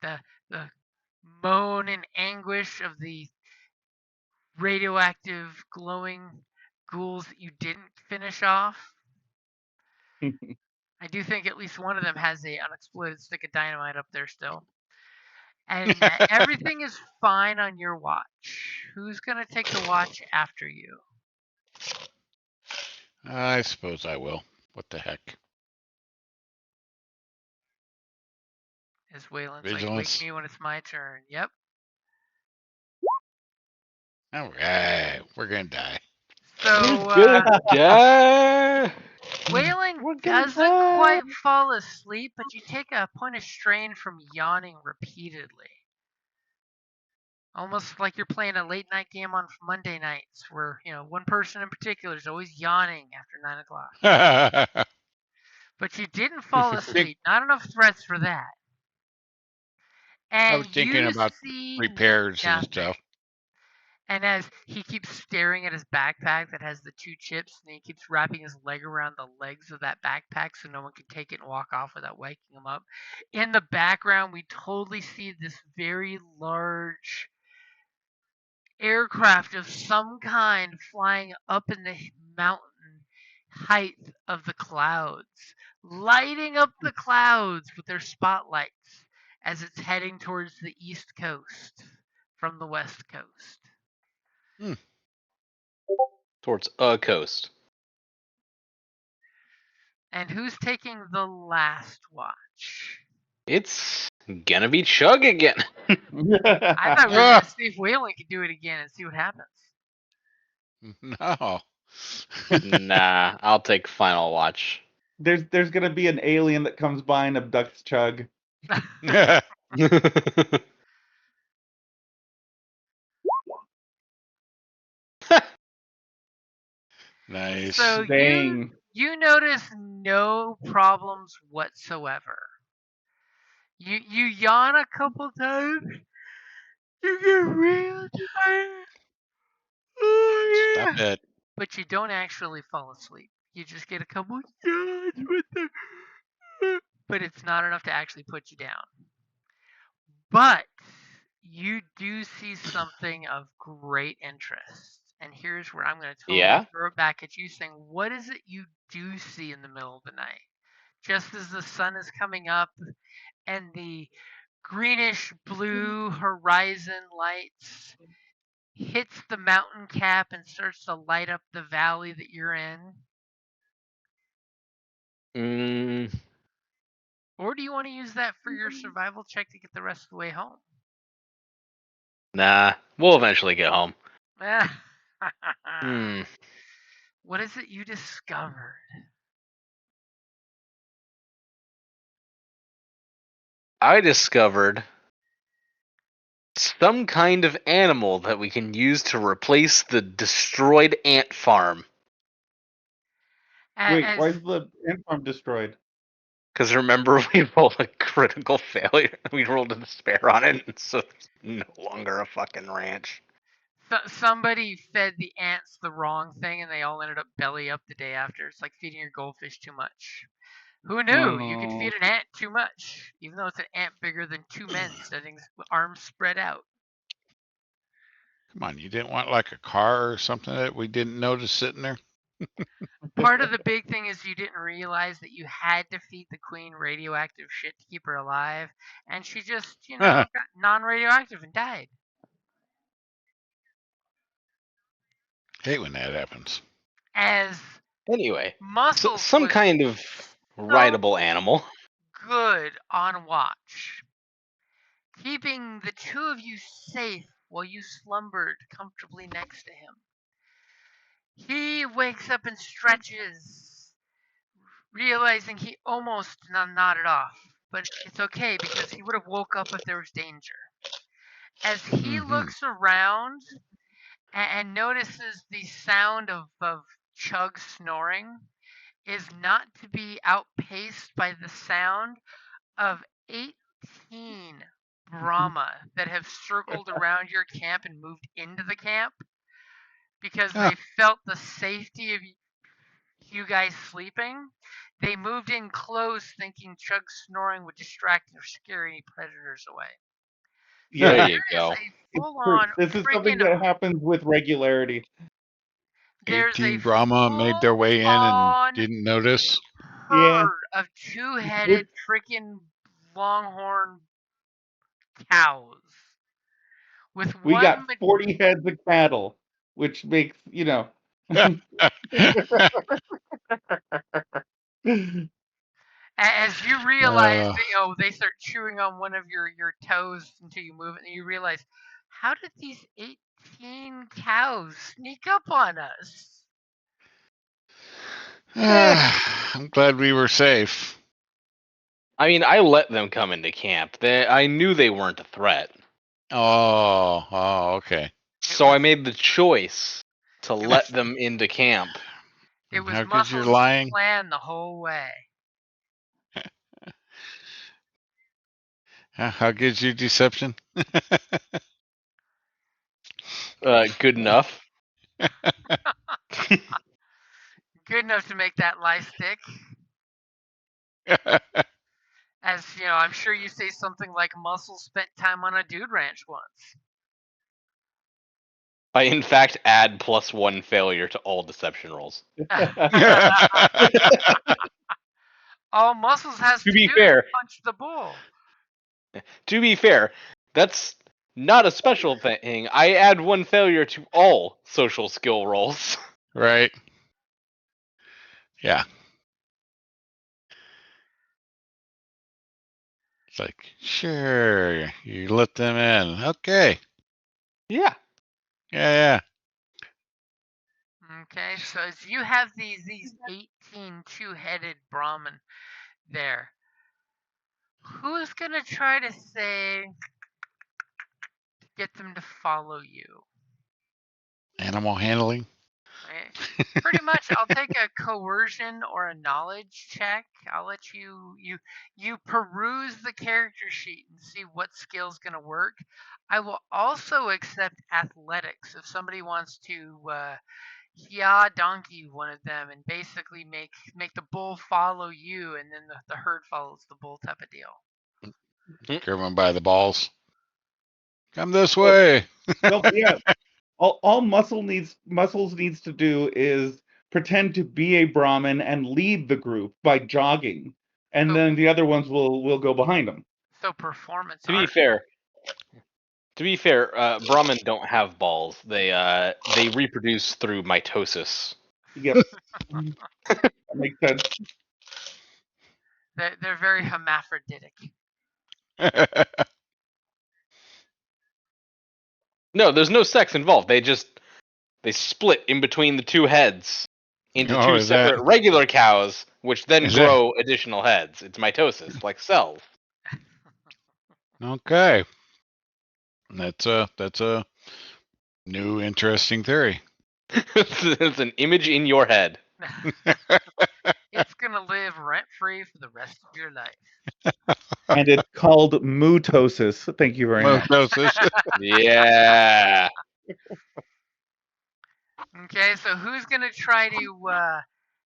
the moan and anguish of the radioactive glowing ghouls that you didn't finish off. I do think at least one of them has a unexploded stick of dynamite up there still. And everything is fine on your watch. Who's going to take the watch after you? I suppose I will. What the heck? Is Waylon's like, wake Vigilance. me when it's my turn. Yep. All right, we're gonna die. So, Die. Waylon We're gonna doesn't die. quite fall asleep, but you take a point of strain from yawning repeatedly. Almost like you're playing a late night game on Monday nights where, one person in particular is always yawning after 9 o'clock. But you didn't fall asleep. Not enough threats for that. I And was thinking you about see repairs and nothing. stuff. And as he keeps staring at his backpack that has the 2 chips, and he keeps wrapping his leg around the legs of that backpack so no one can take it and walk off without waking him up. In the background, we totally see this very large aircraft of some kind flying up in the mountain height of the clouds, lighting up the clouds with their spotlights as it's heading towards the east coast from the west coast. Towards a coast. And who's taking the last watch? It's gonna be Chug again. I thought we were going to see if Whalen could do it again and see what happens. No. Nah, I'll take final watch. There's gonna be an alien that comes by and abducts Chug. Nice. So Dang. you notice no problems whatsoever. You yawn a couple times. You get real tired. Oh, Stop yeah. it. But you don't actually fall asleep. You just get a couple yawns with but it's not enough to actually put you down. But you do see something of great interest. And here's where I'm going to totally Yeah? throw it back at you saying, what is it you do see in the middle of the night? Just as the sun is coming up and the greenish blue horizon lights hits the mountain cap and starts to light up the valley that you're in? Mm, Or do you want to use that for your survival check to get the rest of the way home? nah, we'll eventually get home. What is it you discovered? I discovered some kind of animal that we can use to replace the destroyed ant farm. Wait, As why is the ant farm destroyed? Because remember, we rolled a critical failure. We rolled a despair on it, and so it's no longer a fucking ranch. somebody fed the ants the wrong thing and they all ended up belly up the day after. It's like feeding your goldfish too much. Who knew you could feed an ant too much, even though it's an ant bigger than 2 men sitting with arms spread out? Come on, you didn't want like a car or something that we didn't notice sitting there? Part of the big thing is you didn't realize that you had to feed the queen radioactive shit to keep her alive, and she just, got non-radioactive and died. Hate when that happens. As Anyway, Muscles some was kind of rideable animal. good on watch, keeping the 2 of you safe while you slumbered comfortably next to him. He wakes up and stretches, realizing he almost nodded off, but it's okay because he would have woke up if there was danger. As he looks around and notices the sound of Chug snoring is not to be outpaced by the sound of 18 Brahma that have circled around your camp and moved into the camp because Ah, they felt the safety of you guys sleeping. They moved in close, thinking Chug's snoring would distract or scare any predators away. So There Yeah, you there is go. a it's true. full-on This is something freaking. that happens with regularity. There's a 18 Brahma made their way in and full-on didn't notice. Yeah, herd of two-headed we're, freaking longhorn cows with we got one 40 heads of cattle, which makes, as you realize uh, that, they start chewing on one of your toes until you move it, and you realize, how did these 18 cows sneak up on us? I'm glad we were safe. I mean, I let them come into camp. I knew they weren't a threat. Oh, okay. It So I was made the choice to It let was- them into camp. it was How could you're Muscle's lying? plan the whole way. How good's your deception? Good enough. Good enough to make that lie stick. As I'm sure you say something like Muscle spent time on a dude ranch once. I, in fact, add +1 failure to all deception rolls. All Muscles has To to be do is fair, punch the bull. that's not a special thing. I add 1 failure to all social skill rolls. Right. Yeah. It's like, sure, you let them in. Okay. Yeah. Yeah. Okay, so as you have these 18 two-headed Brahmin there, who's gonna try to get them to follow you? Animal handling. Right? Pretty much, I'll take a coercion or a knowledge check. I'll let you peruse the character sheet and see what skill's gonna work. I will also accept athletics if somebody wants to donkey one of them and basically make the bull follow you, and then the herd follows the bull type of deal. Grab them by the balls. Come this well, way. well, yeah. All Muscles needs to do is pretend to be a Brahmin and lead the group by jogging, and So then the other ones will go behind him. so performance To be art. fair, Brahmin don't have balls. They reproduce through mitosis. Yep, that makes sense. They're very hermaphroditic. No, there's no sex involved. They split in between the two heads into Oh, two is that separate regular cows, which then is that grow additional heads. It's mitosis, like cells. okay? That's a new interesting theory. It's an image in your head. It's gonna live rent free for the rest of your life. And it's called mutosis. Thank you very much. Mitosis. Yeah. Okay, so who's gonna try to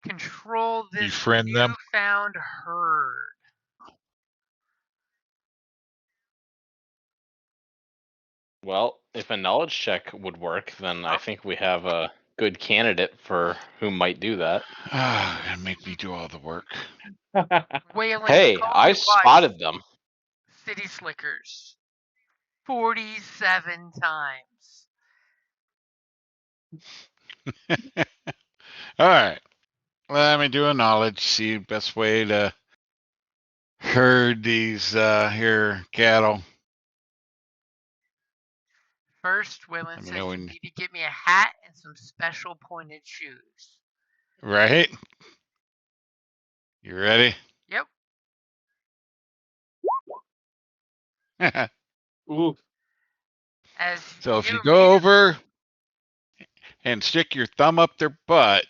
control this Befriend them. newfound herd? Well, if a knowledge check would work, then I Oh, think we have a good candidate for who might do that. Ah, gonna make me do all the work. Wayland, Hey, call I me wise, spotted them. city slickers. 47 times. All right. Let me do a knowledge. See best way to herd these here cattle. First, Wayland Let me says know you when. need to get me a hat and some special pointed shoes. Right. You ready? Yep. Ooh. As So if you you go immediately, over and stick your thumb up their butt,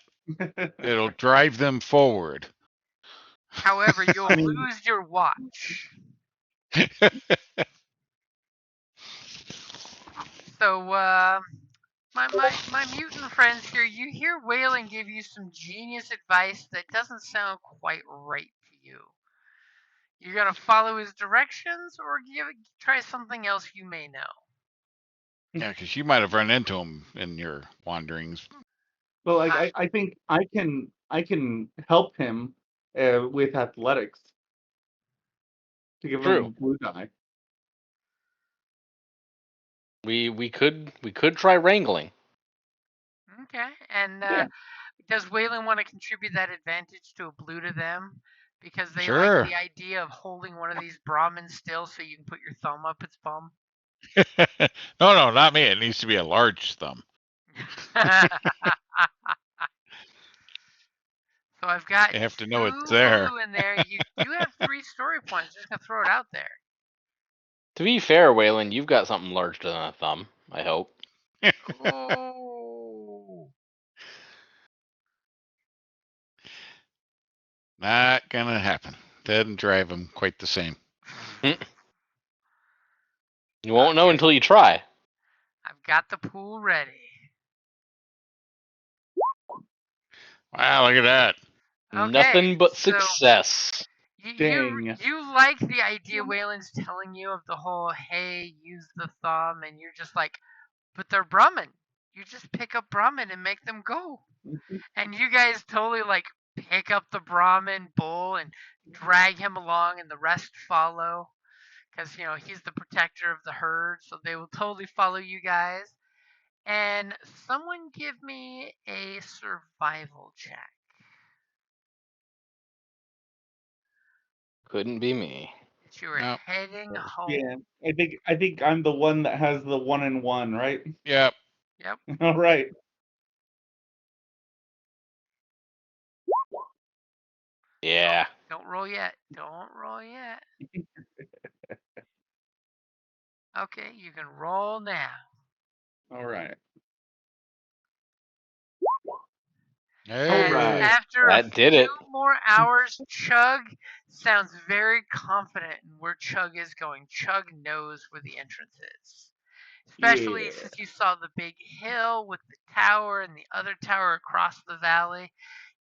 it'll drive them forward. however, you'll I mean, lose your watch. So, my mutant friends here, you hear Waylon give you some genius advice that doesn't sound quite right to you. You're gonna follow his directions, or try something else you may know. Yeah, because you might have run into him in your wanderings. Well, like I think I can help him with athletics to give him a True. blue die. We could try wrangling. Okay, and Yeah. does Waylon want to contribute that advantage to a blue to them? Because they like Sure. the idea of holding one of these Brahmins still so you can put your thumb up its bum? No, not me. It needs to be a large thumb. So I've got You have to know it's 2 there. blue in there. You do have 3 story points. Just gonna throw it out there. To be fair, Waylon, you've got something larger than a thumb. I hope. Oh. Not gonna happen. Doesn't drive him quite the same. You won't know Okay. until you try. I've got the pool ready. Wow, look at that. Okay, Nothing but so success. Dang. you like the idea Waylon's telling you of the whole, hey, use the thumb, and you're just like, but they're Brahmin. You just pick up Brahmin and make them go. And you guys totally like pick up the Brahmin bull and drag him along, and the rest follow. Because, he's the protector of the herd, so they will totally follow you guys. And someone give me a survival check. Couldn't be me. You are Nope. heading home. Yeah. I think I'm the one that has the 1 and 1, right? Yep. Yep. All right. Yeah. Don't roll yet. Don't roll yet. Okay, you can roll now. All right. And Hey. after a That did few it. more hours, Chug sounds very confident in where Chug is going. Chug knows where the entrance is. Especially Yeah. since you saw the big hill with the tower and the other tower across the valley.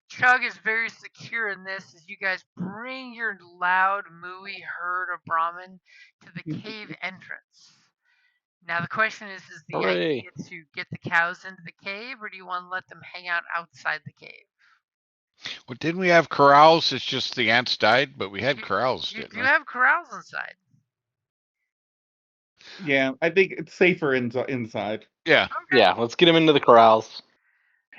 Chug is very secure in this as you guys bring your loud, mooey herd of Brahmin to the cave entrance. Now the question is the Hooray. idea to get the cows into the cave, or do you want to let them hang out outside the cave? Well, didn't we have corrals? It's just the ants died, but we had You, corrals, you didn't do we? have corrals inside. Yeah, I think it's safer inside. Yeah. Okay. Yeah, let's get him into the corrals.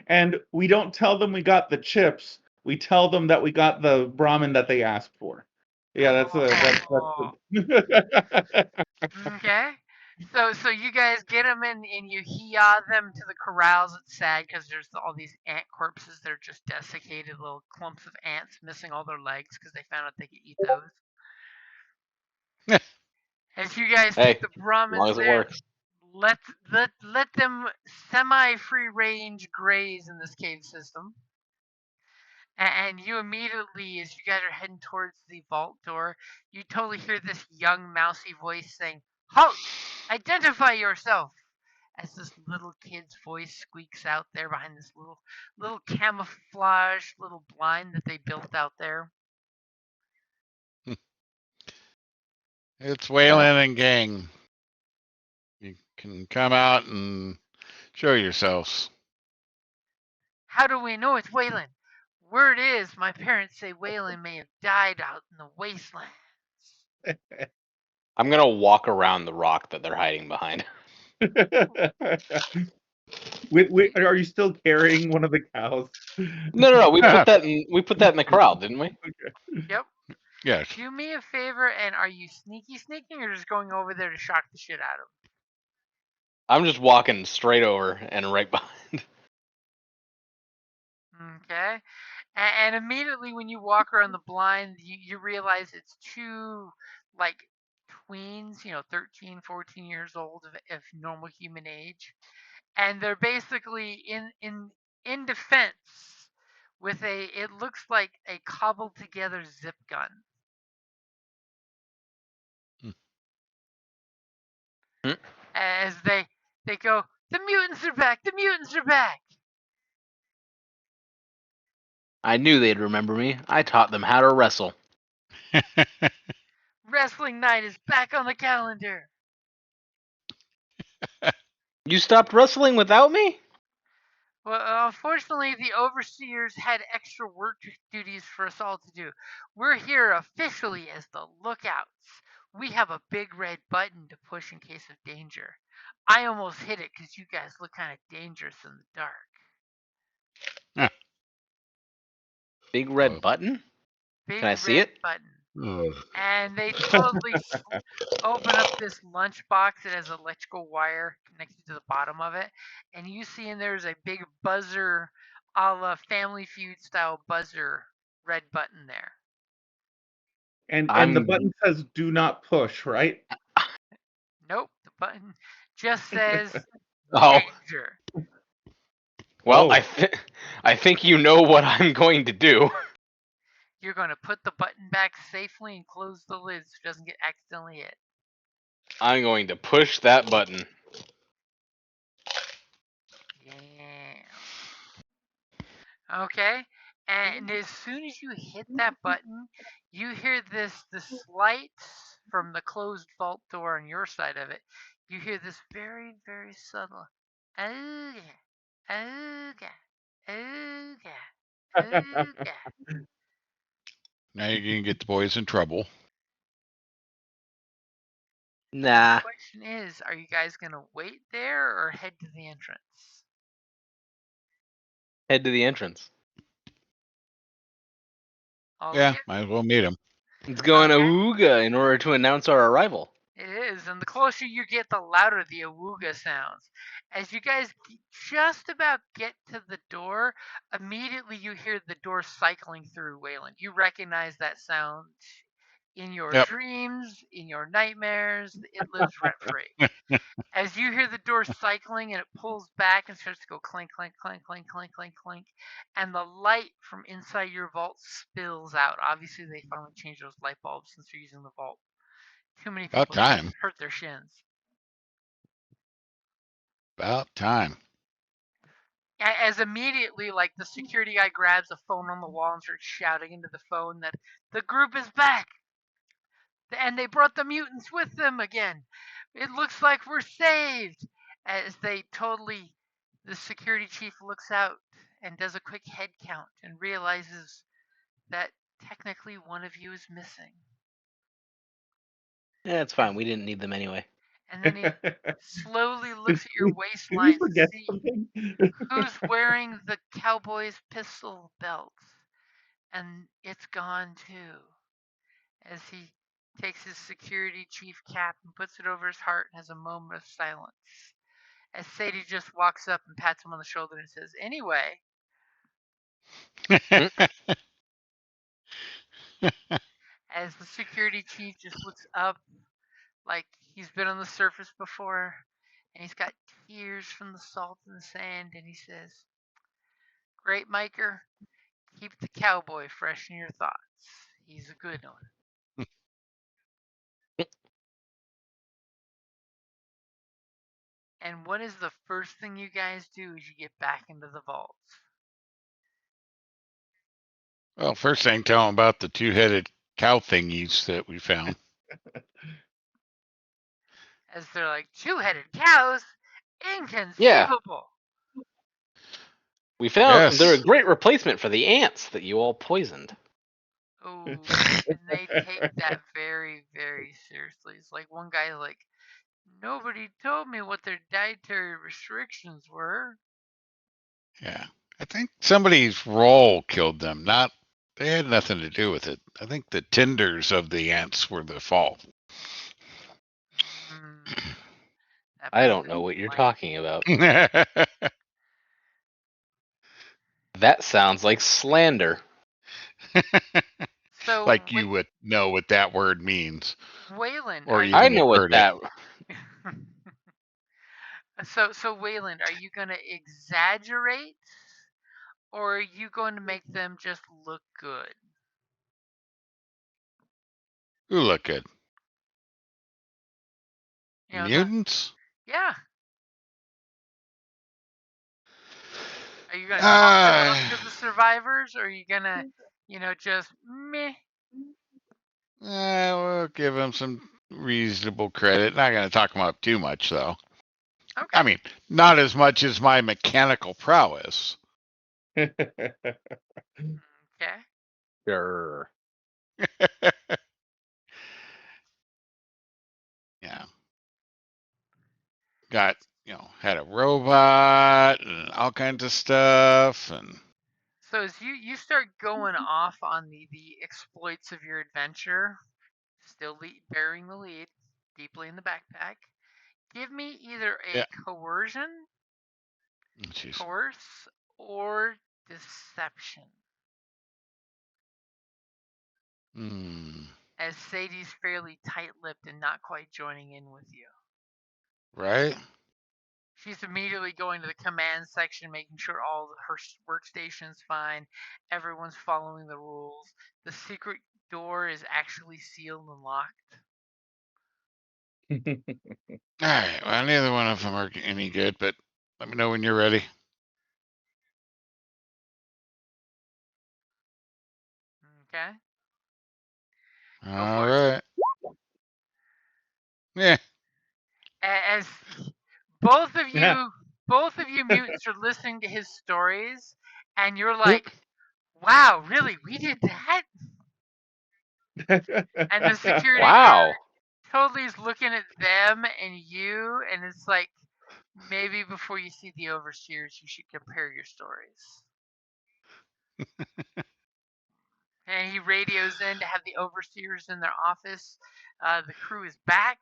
And we don't tell them we got the chips. We tell them that we got the Brahmin that they asked for. Yeah, that's Oh, a okay. So you guys get them in and you hee-haw them to the corrals. It's sad because there's all these ant corpses. They're just desiccated little clumps of ants missing all their legs because they found out they could eat those. As you guys Hey, take the as long Brahmins as it there, works. let them semi-free range graze in this cave system. And you immediately, as you guys are heading towards the vault door, you totally hear this young mousy voice saying, "Halt! Identify yourself!" As this little kid's voice squeaks out there behind this little camouflage little blind that they built out there. It's Waylon and gang. You can come out and show yourselves. How do we know it's Waylon? Word is, my parents say Waylon may have died out in the wastelands. I'm gonna walk around the rock that they're hiding behind. Are you still carrying one of the cows? No. We put that in the corral, didn't we? Yep. Yes. Do me a favor, and are you sneaking or just going over there to shock the shit out of I'm just walking straight over and right behind. them? Okay. And immediately when you walk around the blind, you realize it's two, like, tweens, 13, 14 years old of normal human age. And they're basically in defense with it looks like a cobbled together zip gun. Hmm. As they go, "The mutants are back! The mutants are back!" I knew they'd remember me. I taught them how to wrestle. Wrestling night is back on the calendar. You stopped wrestling without me? Well, unfortunately, the overseers had extra work duties for us all to do. We're here officially as the lookouts. We have a big red button to push in case of danger. I almost hit it because you guys look kind of dangerous in the dark. Big red Oh. button? Big Can I see red it? button. Oh. And they totally open up this lunchbox that has electrical wire connected to the bottom of it, and you see in there's a big buzzer, a la Family Feud style buzzer, red button there. And the I'm. button says "Do not push," right? Nope, the button just says Oh, danger. well, Oh. I think you know what I'm going to do. You're going to put the button back safely and close the lid so it doesn't get accidentally hit. I'm going to push that button. Yeah. Okay, and as soon as you hit that button, you hear this light from the closed vault door on your side of it. You hear this very, very subtle ooga, ooga, ooga, ooga. Now you're gonna get the boys in trouble. The Nah, question is, are you guys gonna wait there or head to the entrance? head to the entrance. All of Yeah, you? might as well meet them. It's going Okay. awooga in order to announce our arrival. It is, and the closer you get, the louder the awooga sounds. As you guys just about get to the door, immediately you hear the door cycling through Wayland. You recognize that sound in your Yep. dreams, in your nightmares. It lives rent free. As you hear the door cycling and it pulls back and starts to go clink, clink, clink, clink, clink, clink, clink, and the light from inside your vault spills out. Obviously, they finally changed those light bulbs since you're using the vault. Too many About people time. hurt their shins. About time. As immediately, like, the security guy grabs a phone on the wall and starts shouting into the phone that the group is back and they brought the mutants with them again. It looks like we're saved. As the security chief looks out and does a quick head count and realizes that technically one of you is missing. Yeah, it's fine. We didn't need them anyway. And then he slowly Did looks at your we waistline to forget see something? who's wearing the cowboy's pistol belt. And it's gone too. As he takes his security chief cap and puts it over his heart and has a moment of silence. As Sadie just walks up and pats him on the shoulder and says, "Anyway," as the security chief just looks up like he's been on the surface before and he's got tears from the salt and the sand and he says, "Great Maker, keep the cowboy fresh in your thoughts. He's a good one." And what is the first thing you guys do as you get back into the vault? Well, first thing, tell them about the two-headed cow thingies that we found. As they're like, "Two-headed cows? Yeah, Inconceivable." we found they're a Yes. great replacement for the ants that you all poisoned. Oh, and they take that very, very seriously. It's like one guy's like, "Nobody told me what their dietary restrictions were." Yeah. I think somebody's role killed them. Not. They had nothing to do with it. I think the tenders of the ants were the fault. Mm, that I makes don't know what you're like talking about. That sounds like slander. so. Like you would know what that word means, Wayland, or are I even you? know have what heard it. that. So Wayland, are you gonna exaggerate, or are you going to make them just look good? Who look good? You The know, mutants? yeah. Are you gonna talk them up Uh, to the survivors, or are you gonna, just meh? we'll give him some reasonable credit. Not going to talk him up too much, though. Okay. I mean, not as much as my mechanical prowess. Okay. Sure. Yeah. Got, had a robot and all kinds of stuff. And So as you start going off on the exploits of your adventure, still bearing the lead, deeply in the backpack, give me either a yeah. coercion, Jeez. coerce, or deception. As Sadie's fairly tight-lipped and not quite joining in with you. Right? She's immediately going to the command section, making sure all her workstation's fine, everyone's following the rules. The secret door is actually sealed and locked. All right. Well, neither one of them are any good, but let me know when you're ready. Okay? Go All for it. right. Yeah. As both of you mutants are listening to his stories, and you're like, wow, really? We did that? And the security Wow. totally is looking at them and you, and it's like, maybe before you see the overseers, you should compare your stories. And he radios in to have the overseers in their office. The crew is back.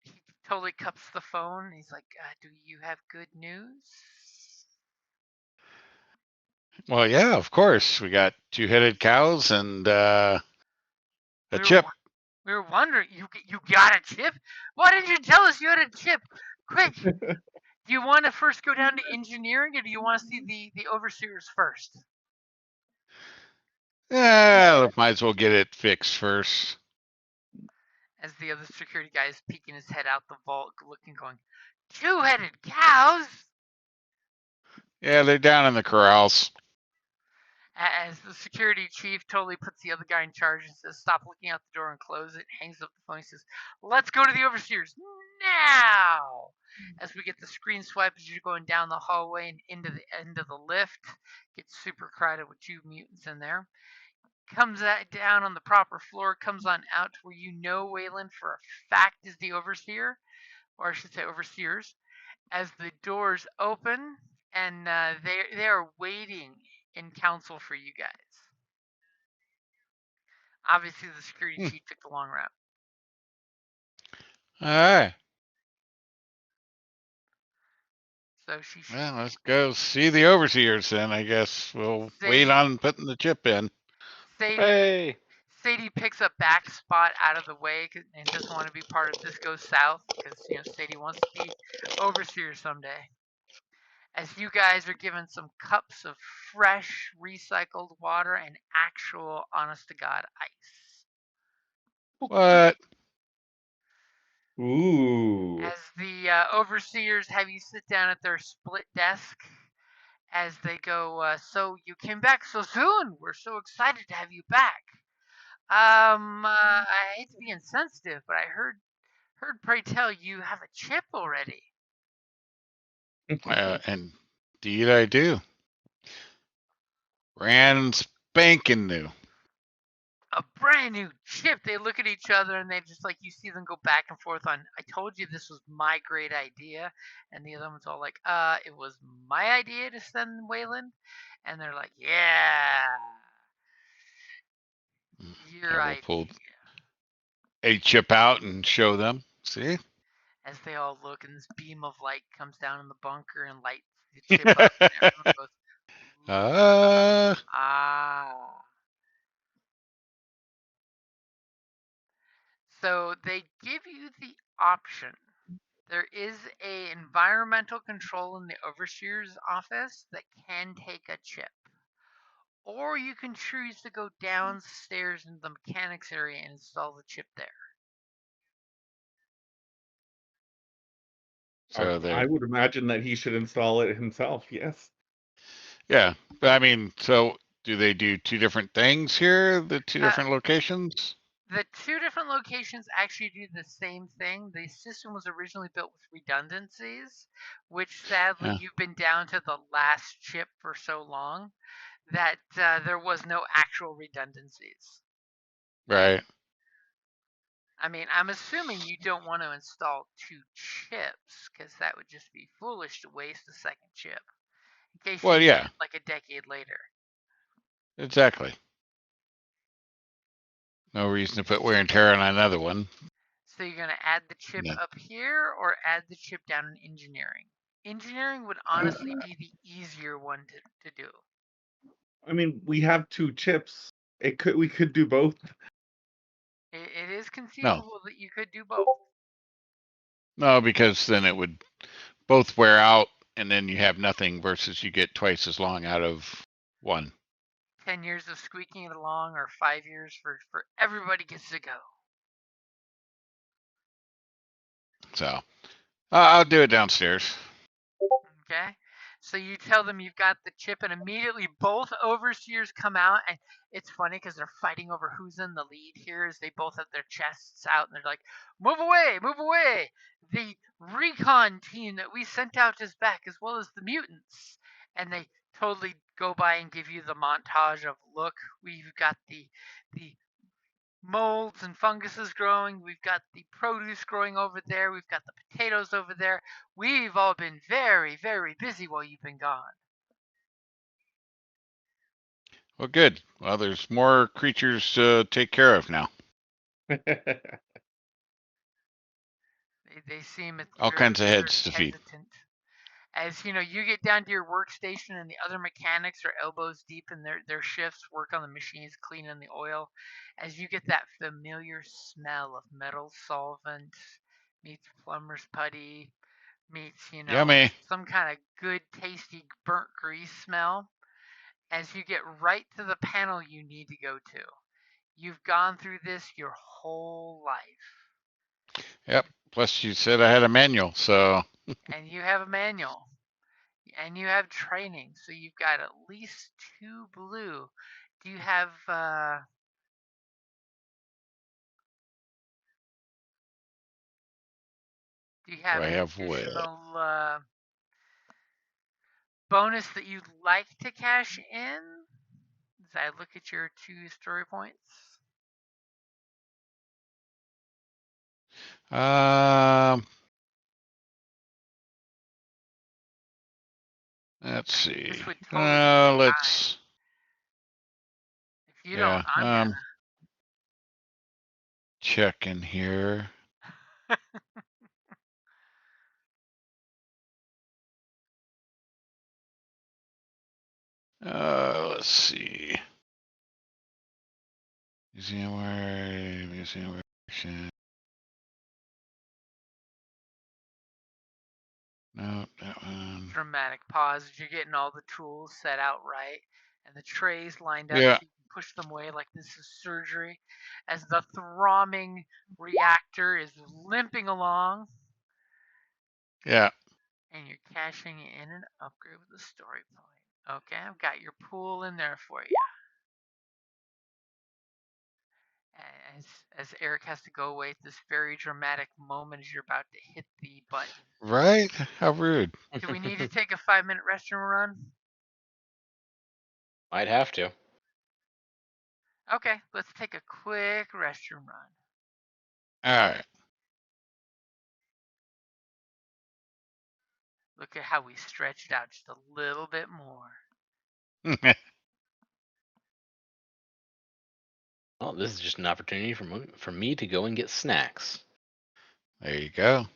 He totally cups the phone. He's like, do you have good news? Well, yeah, of course. We got two-headed cows and a We were, chip. we were wondering, you got a chip? Why didn't you tell us you had a chip? Quick! Do you want to first go down to engineering, or do you want to see the overseers first? Yeah, might as well get it fixed first. As the other security guy is peeking his head out the vault, looking, going, two-headed cows? Yeah, they're down in the corrals. As the security chief totally puts the other guy in charge and says, stop looking out the door and close it, hangs up the phone. He says, let's go to the overseers now. As we get the screen swipe as you're going down the hallway and into the end of the lift, gets super crowded with two mutants in there. Comes down on the proper floor, comes on out to where you know Wayland for a fact is the overseer, or I should say overseers, as the doors open and they are waiting in council for you guys. Obviously, the security chief took the long route. All right. So she Well, let's go see the overseers then. I guess we'll wait on putting the chip in. Hey. Sadie picks a back spot out of the way and doesn't want to be part of this goes south because Sadie wants to be overseer someday. As you guys are given some cups of fresh recycled water and actual honest to God ice. What? Ooh. As the overseers have you sit down at their split desk as they go, so you came back so soon. We're so excited to have you back. I hate to be insensitive, but I heard pray tell you have a chip already. Indeed, I do. Brand spanking new. A brand new chip. They look at each other and they just like you see them go back and forth on. I told you this was my great idea, and the other one's all like, it was my idea to send Wayland, and they're like, yeah, your I will idea. pull a chip out and show them. See? As they all look, and this beam of light comes down in the bunker and lights the chip up, and everyone goes, ah. So they give you the option. There is a environmental control in the overseer's office that can take a chip. Or you can choose to go downstairs into the mechanics area and install the chip there. So I they're would imagine that he should install it himself, yes. Yeah, but I mean, so do they do two different things here? The two different locations? The two different locations actually do the same thing. The system was originally built with redundancies, which sadly Yeah, you've been down to the last chip for so long that there was no actual redundancies. right. I mean, I'm assuming you don't want to install two chips because that would just be foolish to waste a second chip in case you Well, need yeah, it like a decade later. exactly. No reason to put wear and tear on another one. So you're going to add the chip No. up here or add the chip down in engineering? Engineering would honestly be the easier one to do. I mean, we have two chips. We could do both. It is No, conceivable that you could do both. no, because then it would both wear out, and then you have nothing versus you get twice as long out of one. 10 years of squeaking it along or 5 years for everybody gets to go. So I'll do it downstairs. Okay? So you tell them you've got the chip, and immediately both overseers come out. And it's funny because they're fighting over who's in the lead here as they both have their chests out and they're like, move away, move away. The recon team that we sent out is back, as well as the mutants. And they totally go by and give you the montage of look, we've got the molds and funguses growing. We've got the produce growing over there. We've got the potatoes over there. We've all been very, very busy while you've been gone. Well, good. Well, there's more creatures to take care of now. They seem All very, kinds of very heads to feed. hesitant. As you get down to your workstation and the other mechanics are elbows deep in their shifts, work on the machines, cleaning the oil, as you get that familiar smell of metal solvent meets plumber's putty, meets, Yummy. some kind of good, tasty, burnt grease smell. As you get right to the panel you need to go to, you've gone through this your whole life. Yep. Plus, you said I had a manual, so And you have a manual. And you have training. So you've got at least 2 blue. Do you have do I an have what? additional bonus that you'd like to cash in? As I look at your 2 story points. Um, let's see. This would totally be your time. Let's. If you don't, Yeah. I'm gonna. Check in here. Let's see. Museum word. Museum word. No, that one. Dramatic pause as you're getting all the tools set out right and the trays lined up Yeah. so you can push them away like this is surgery as the throbbing reactor is limping along Yeah. and you're cashing in an upgrade with a story point. Okay, I've got your pool in there for you. As, as Eric has to go away at this very dramatic moment as you're about to hit the button. Right? How rude. Do we need to take a 5-minute restroom run? Might have to. Okay, let's take a quick restroom run. All right. Look at how we stretched out just a little bit more. Well, this is just an opportunity for me to go and get snacks. There you go.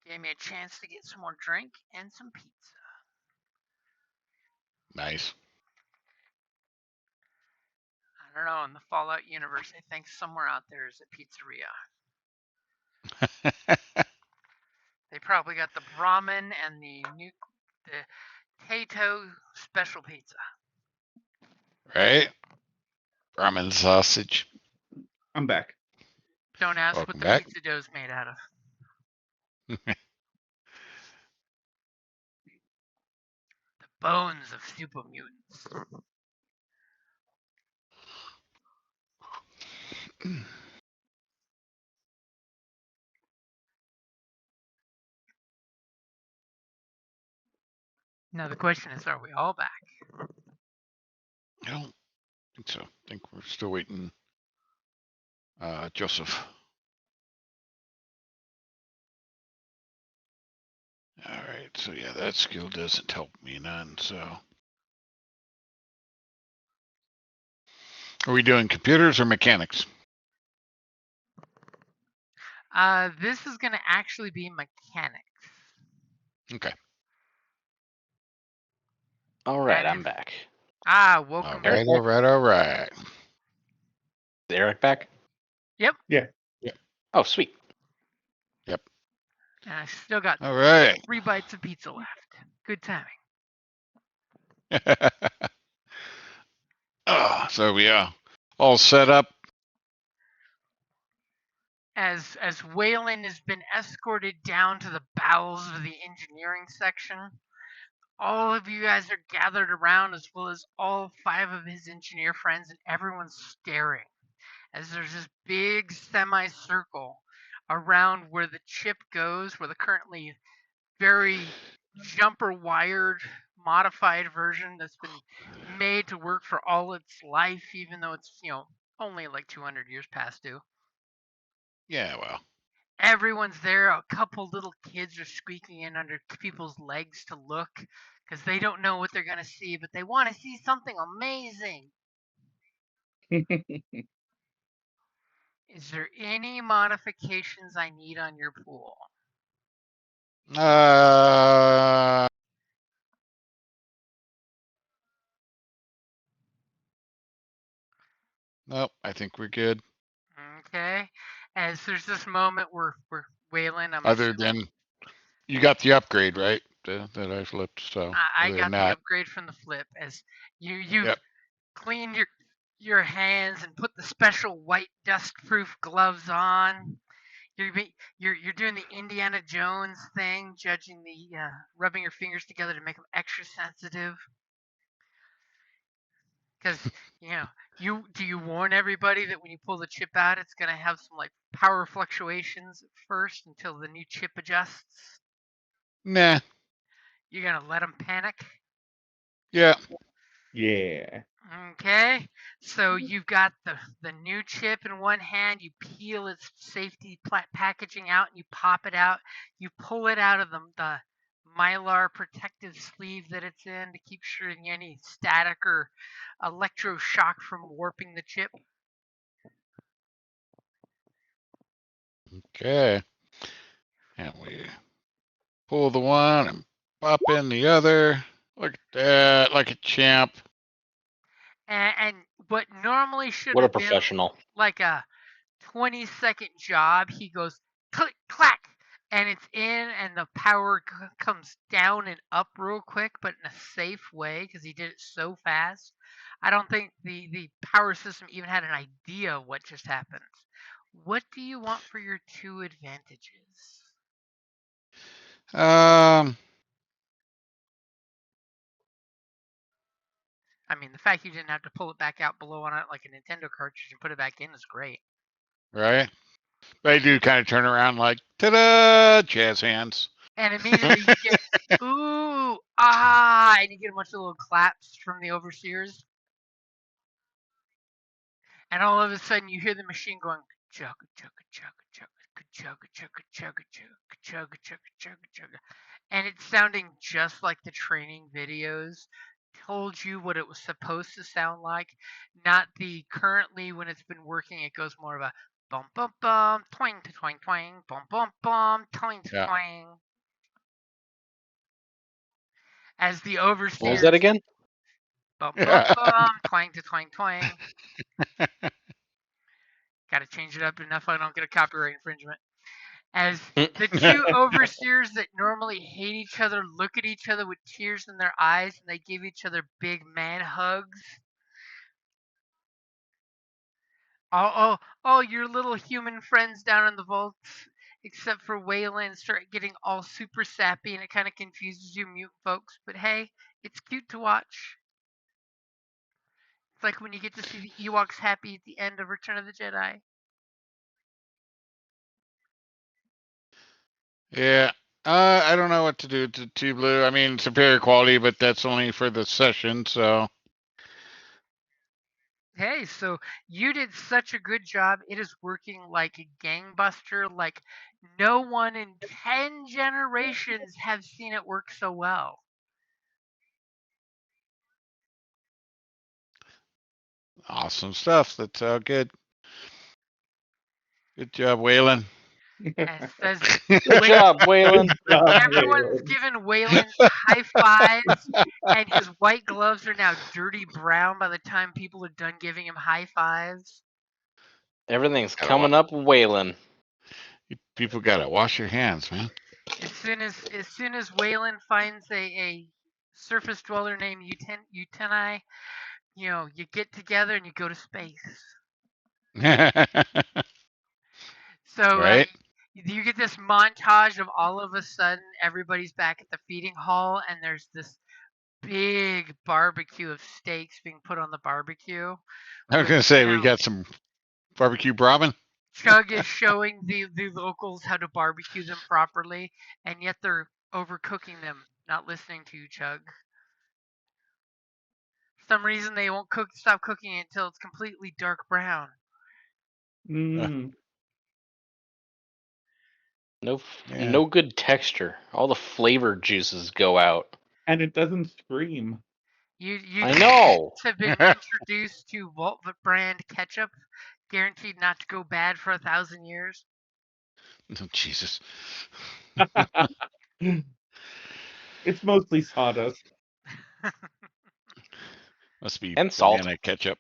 Gave me a chance to get some more drink and some pizza. Nice. I don't know, in the Fallout universe, I think somewhere out there is a pizzeria. They probably got the Brahmin and the Tato special pizza. Right? Ramen sausage. I'm back. Don't ask Welcome what the back. pizza dough's made out of. The bones of super mutants. Now the question is, are we all back? I don't think so. I think we're still waiting. Joseph. All right. So yeah, that skill doesn't help me none. So, are we doing computers or mechanics? This is going to actually be mechanics. Okay. All right, And I'm if- back. welcome All back. right. All right. All right. Is Eric back? Yep. Yeah. Oh, sweet. And I still got All right. 3 bites of pizza left. Good timing. So we all set up. As Waylon has been escorted down to the bowels of the engineering section, all of you guys are gathered around, as well as all 5 of his engineer friends, and everyone's staring as there's this big semicircle around where the chip goes, where the currently very jumper wired modified version that's been made to work for all its life, even though it's, only like 200 years past due. Yeah. Well. Everyone's there. A couple little kids are squeaking in under people's legs to look because they don't know what they're going to see, but they want to see something amazing. Is there any modifications I need on your pool? Nope. I think we're good. Okay. As there's this moment where Waylon, I'm Other assuming. than you got the upgrade, right? That I flipped. So I other got than the that, upgrade from the flip as you've yep. cleaned your hands and put the special white dust-proof gloves on. You're doing the Indiana Jones thing, judging the rubbing your fingers together to make them extra sensitive. Because you warn everybody that when you pull the chip out, it's gonna have some like power fluctuations at first until the new chip adjusts. Nah. You're gonna let them panic. Yeah. Yeah. Okay, so you've got the new chip in one hand. You peel its safety packaging out, and you pop it out. You pull it out of the mylar protective sleeve that it's in to keep sure any static or electroshock from warping the chip. Okay. And we pull the one and pop in the other. Look at that, like a champ. And what normally should What a have been professional. like a 20-second job, he goes click clack, and it's in, and the power comes down and up real quick, but in a safe way because he did it so fast. I don't think the power system even had an idea of what just happened. What do you want for your 2 advantages? I mean, the fact you didn't have to pull it back out, blow on it like a Nintendo cartridge, and put it back in is great. Right? They do kind of turn around like, ta-da, jazz hands. And immediately you get, ooh, ah, and you get a bunch of little claps from the overseers. And all of a sudden you hear the machine going, chugga, chugga, chugga, chugga, chugga, chugga, chugga, chugga, chugga, chugga, chugga. And it's sounding just like the training videos told you what it was supposed to sound like, not the currently when it's been working, it goes more of a Bum bum bum, twang to twang twang, bum bum bum, twang to Yeah. twang. As the What was overseers, that again? bum bum bum, twang to twang twang. Got to change it up enough I don't get a copyright infringement. As the two overseers that normally hate each other look at each other with tears in their eyes and they give each other big man hugs. Oh, your little human friends down in the vaults, except for Wayland, start getting all super sappy and it kind of confuses you mute folks. But hey, it's cute to watch. It's like when you get to see the Ewoks happy at the end of Return of the Jedi. Yeah. I don't know what to do to T Blue. I mean, superior quality, but that's only for the session, so. Hey, so you did such a good job. It is working like a gangbuster. Like no one in 10 generations have seen it work so well. Awesome stuff. That's good. Good job, Waylon. As says Good job, Waylon. everyone's given Wayland high fives, and his white gloves are now dirty brown by the time people are done giving him high fives. Everything's Gotta wa- coming up, Waylon. People gotta wash your hands, man. As soon as Wayland finds a surface dweller named Uteni, you get together and you go to space. So Right? you get this montage of all of a sudden everybody's back at the feeding hall, and there's this big barbecue of steaks being put on the barbecue. I was With gonna say we got some barbecue brahmin. Chug is showing the locals how to barbecue them properly, and yet they're overcooking them, not listening to you, Chug. For some reason they won't stop cooking it until it's completely dark brown. Mm. Yeah. No good texture. All the flavor juices go out. And it doesn't scream. You I know. have been introduced to Vault brand ketchup, guaranteed not to go bad for 1,000 years. Oh, Jesus. It's mostly sawdust. Must be And salt. banana ketchup.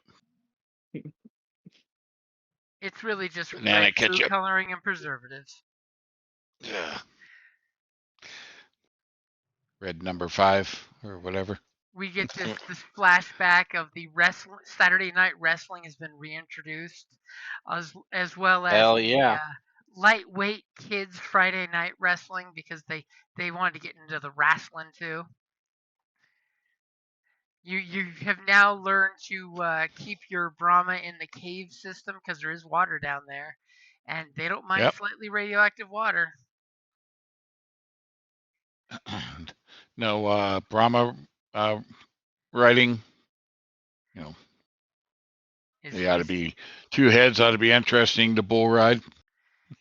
It's really just Banana red food ketchup. coloring and preservatives. Yeah. Red number 5 or whatever. We get this flashback of the Saturday Night Wrestling has been reintroduced, as well as Hell the yeah. lightweight kids Friday Night Wrestling because they wanted to get into the wrestling too. You have now learned to keep your Brahma in the cave system because there is water down there, and they don't mind Yep. slightly radioactive water. No Brahma riding. You know, Is they ought to is be 2 heads. Ought to be interesting. The bull ride.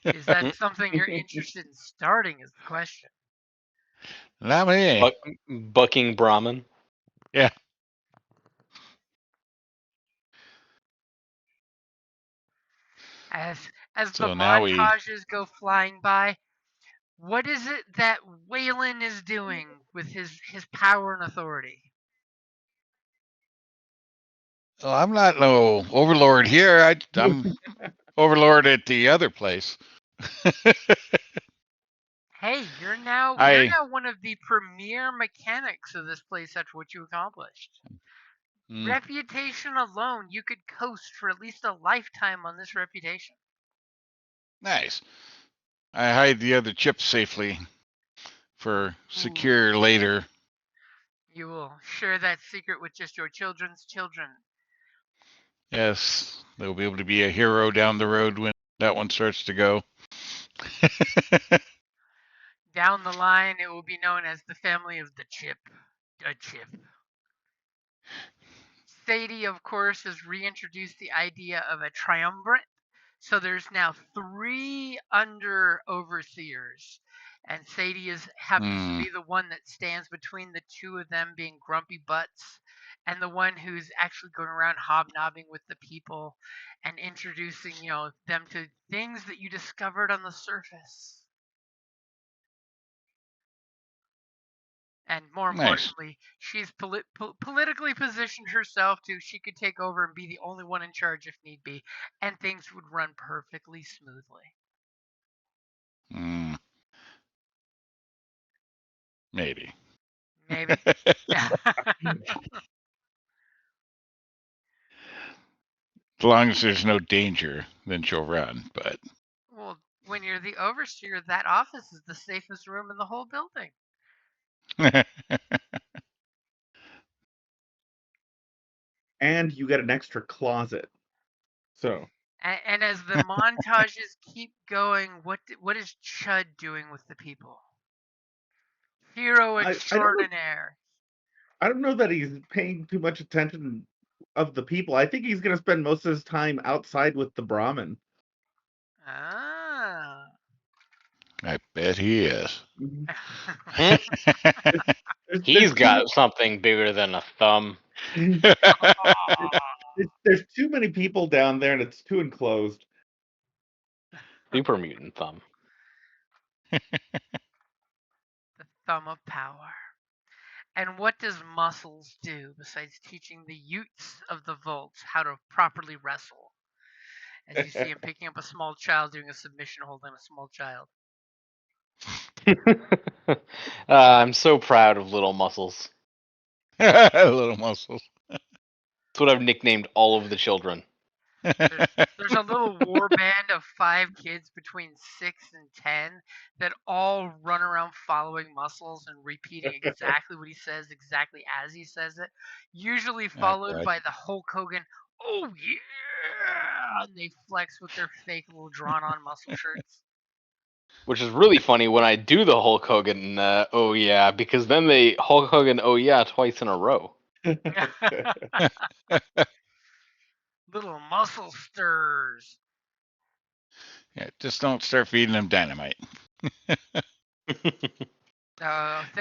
is that something you're interested in starting? Is the question. Not me. Bucking Brahmin. Yeah. As the So now we. montages go flying by, what is it that Waylon is doing with his power and authority? Oh, I'm not no overlord here. I'm overlord at the other place. Hey, you're I. now one of the premier mechanics of this place after what you accomplished. Mm, Reputation alone, you could coast for at least a lifetime on this reputation. nice. I hide the other chips safely for Ooh. secure later. You will share that secret with just your children's children. Yes, they'll be able to be a hero down the road when that one starts to go. Down the line, it will be known as the family of the chip. A chip. Sadie, of course, has reintroduced the idea of a triumvirate. So there's now 3 under overseers. And Sadie happens to be the one that stands between the two of them being grumpy butts, and the one who's actually going around hobnobbing with the people and introducing, them to things that you discovered on the surface. And more Nice. importantly, she's politically positioned herself to she could take over and be the only one in charge if need be, and things would run perfectly smoothly. Maybe. Maybe. As long as there's no danger, then she'll run. But Well, when you're the overseer, that office is the safest room in the whole building. And you get an extra closet. So. And as the montages keep going, what is Chud doing with the people? Hero extraordinaire. I don't know that he's paying too much attention of the people. I think he's going to spend most of his time outside with the Brahmin. Ah. I bet he is. He's got something bigger than a thumb. There's too many people down there, and it's too enclosed. Super mutant thumb. The thumb of power. And what does Muscles do besides teaching the Utes of the Vaults how to properly wrestle? As you see him picking up a small child doing a submission holding a small child. I'm so proud of Little Muscles. Little Muscles. That's what I've nicknamed all of the children. There's a little war band of 5 kids between 6 and 10 that all run around following Muscles and repeating exactly what he says, exactly as he says it. Usually followed by the Hulk Hogan, "Oh yeah!" And they flex with their fake little drawn-on muscle shirts. Which is really funny when I do the Hulk Hogan, oh yeah, because then they Hulk Hogan, oh yeah, twice in a row. Little muscle stirs. Yeah, just don't start feeding them dynamite.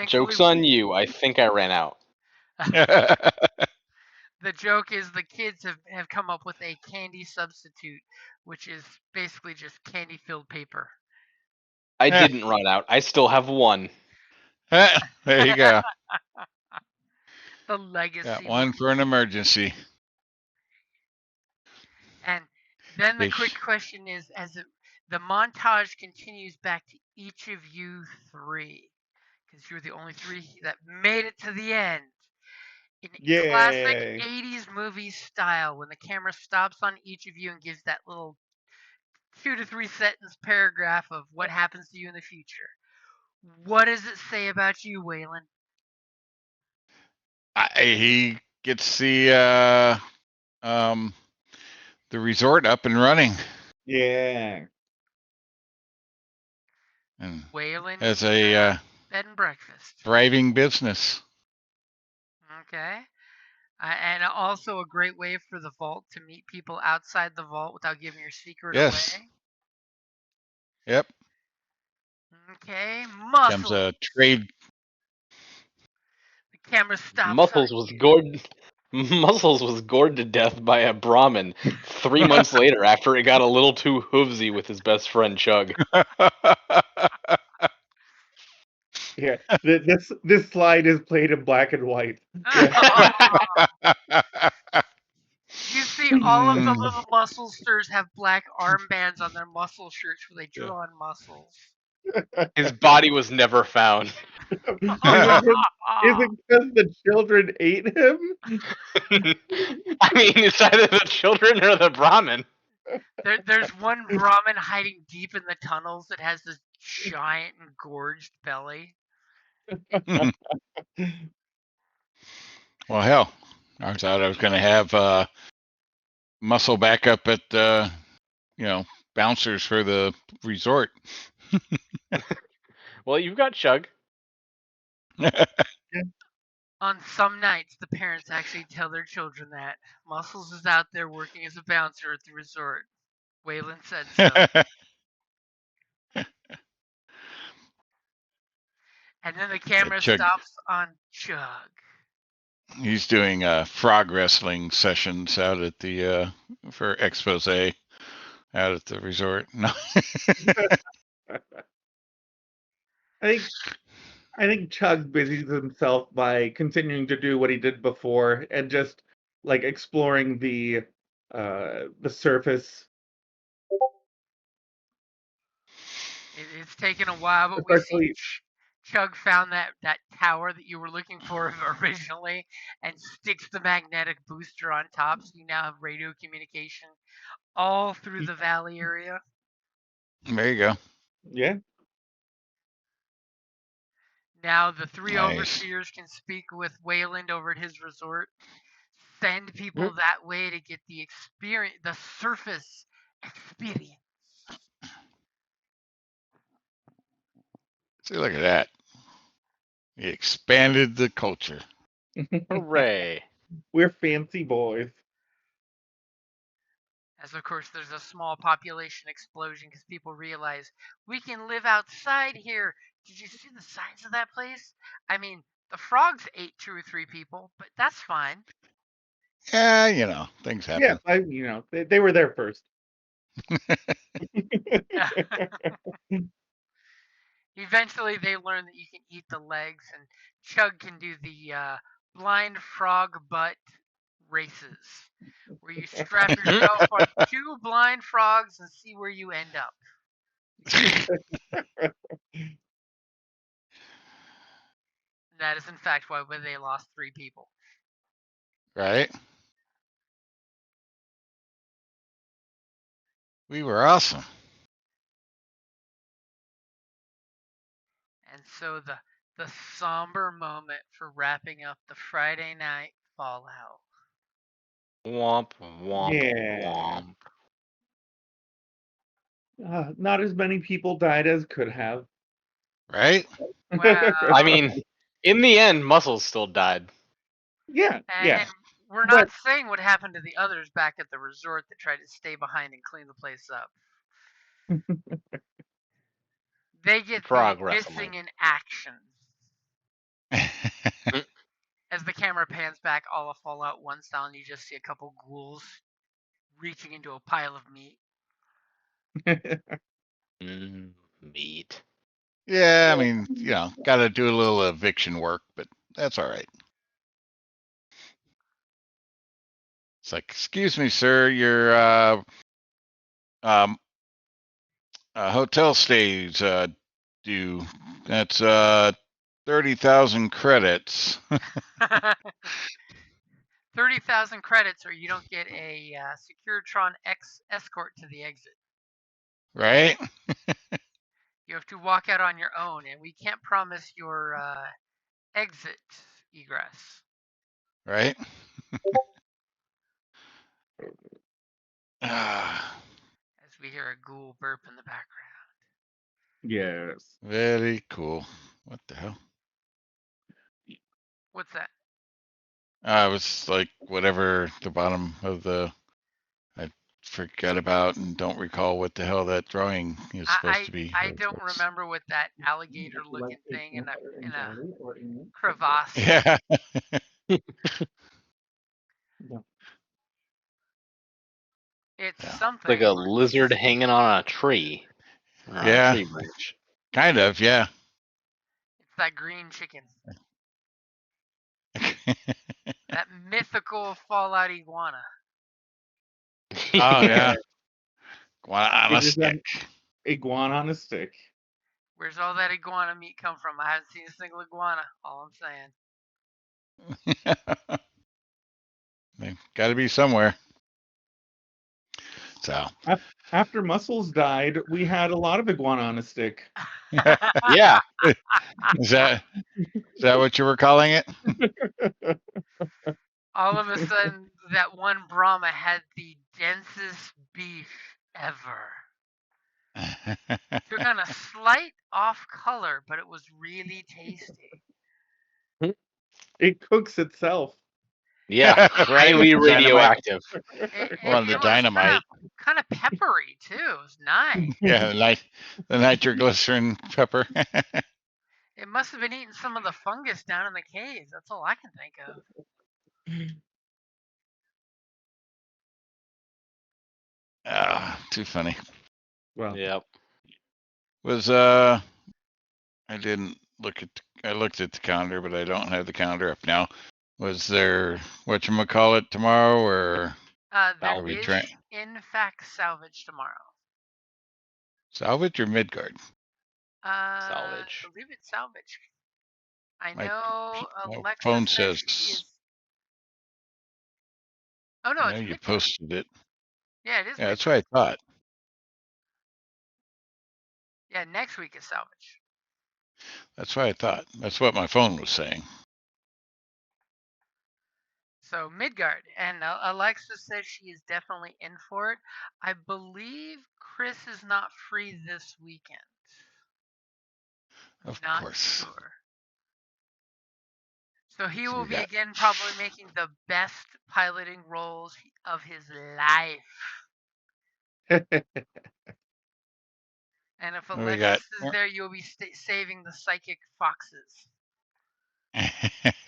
Joke's on you. I think I ran out. The joke is the kids have come up with a candy substitute, which is basically just candy-filled paper. I didn't run out. I still have one. There you go. The legacy. Got one for an emergency. And then the quick question is, the montage continues back to each of you 3, because you're the only 3 that made it to the end. In classic 80s movie style, when the camera stops on each of you and gives that little 2 to 3 sentence paragraph of what happens to you in the future. What does it say about you, Waylon? He gets the resort up and running. Yeah. And Waylon as a bed and breakfast. thriving business. Okay. And also a great way for the vault to meet people outside the vault without giving your secret away. Yep. Okay. Muscles. Comes a trade. The camera stops. Muscles was gored to death by a Brahmin 3 months later after it got a little too hoovsy with his best friend Chug. Yeah, this slide is played in black and white. You see, all of the little muscle stirs have black armbands on their muscle shirts where they drew on muscles. His body was never found. Is it because the children ate him? I mean, it's either the children or the Brahmin. There's one Brahmin hiding deep in the tunnels that has this giant engorged belly. Well, hell, I thought I was going to have muscle backup at bouncers for the resort. Well, you've got Chug. On some nights, the parents actually tell their children that Muscles is out there working as a bouncer at the resort. Waylon said so. And then the camera Chug. stops on Chug. He's doing frog wrestling sessions out at the for expose out at the resort. No. I think Chug busies himself by continuing to do what he did before and just like exploring the surface. It's taken a while, but we see Especially, Chug found that tower that you were looking for originally and sticks the magnetic booster on top, so you now have radio communication all through the valley area. There you go. yeah. Now the three Nice. overseers can speak with Wayland over at his resort. Send people that way to get the experience, the surface experience. See, look at that. He expanded the culture. Hooray! We're fancy boys. As of course, there's a small population explosion because people realize we can live outside here. Did you see the size of that place? I mean, the frogs ate 2 or 3 people, but that's fine. Yeah, you know, things happen. Yeah, they were there first. Eventually, they learn that you can eat the legs, and Chug can do the blind frog butt races, where you strap yourself on 2 blind frogs and see where you end up. That is, in fact, why they lost 3 people. Right? We were awesome. And so the somber moment for wrapping up the Friday night Fallout. Womp womp Yeah. womp. Not as many people died as could have. Right? Well, I mean, in the end, Muscles still died. yeah. and we're not saying what happened to the others back at the resort that tried to stay behind and clean the place up. They get Frog the wrestling. missing in action. As the camera pans back all of Fallout 1 style, and you just see a couple ghouls reaching into a pile of meat. Meat. Yeah, I mean, you know, got to do a little eviction work, but that's all right. It's like, excuse me, sir, your hotel stays due. That's 30,000 credits. 30,000 credits, or you don't get a Securitron X escort to the exit. Right? You have to walk out on your own, and we can't promise your exit egress. Right? As we hear a ghoul burp in the background. Yes. Very cool. What the hell? What's that? It was like whatever the bottom of the. I forgot about and don't recall what the hell that drawing is supposed to be. I don't remember what that alligator-looking thing in a crevasse. Yeah. It's something. Like a lizard hanging on a tree. Or on a tree branch. Kind of, yeah. It's that green chicken. That mythical Fallout iguana. Oh, yeah. Iguana on a stick. Iguana on a stick. Where's all that iguana meat come from? I haven't seen a single iguana. All I'm saying. They got to be somewhere. So. After Muscles died, we had a lot of iguana on a stick. Yeah. Is that what you were calling it? All of a sudden, that one Brahma had the densest beef ever. Took on a slight off color, but it was really tasty. It cooks itself. Yeah, highly radioactive. Well, the dynamite. Kind of peppery too. It was nice. Yeah, the nitroglycerin pepper. It must have been eating some of the fungus down in the caves. That's all I can think of. Too funny. Well, Yep. Was I didn't look at. I looked at the calendar, but I don't have the calendar up now. Was there whatchamacallit tomorrow, or There are we is, trying in fact, salvage tomorrow. salvage or Midgard? Salvage. I believe it's salvage. I My, know my Alexa phone says says. she is. Oh no, No, it's you Midgard. posted it. Yeah, it is Yeah, that's Midgard. what I thought. Yeah, next week is salvage. That's what I thought. That's what my phone was saying. So Midgard, and Alexa says she is definitely in for it. I believe Chris is not free this weekend. Of Not course. sure. So he So will we be got again probably making the best piloting roles of his life. And if what do we Alexis got. is there, you'll be saving the psychic foxes.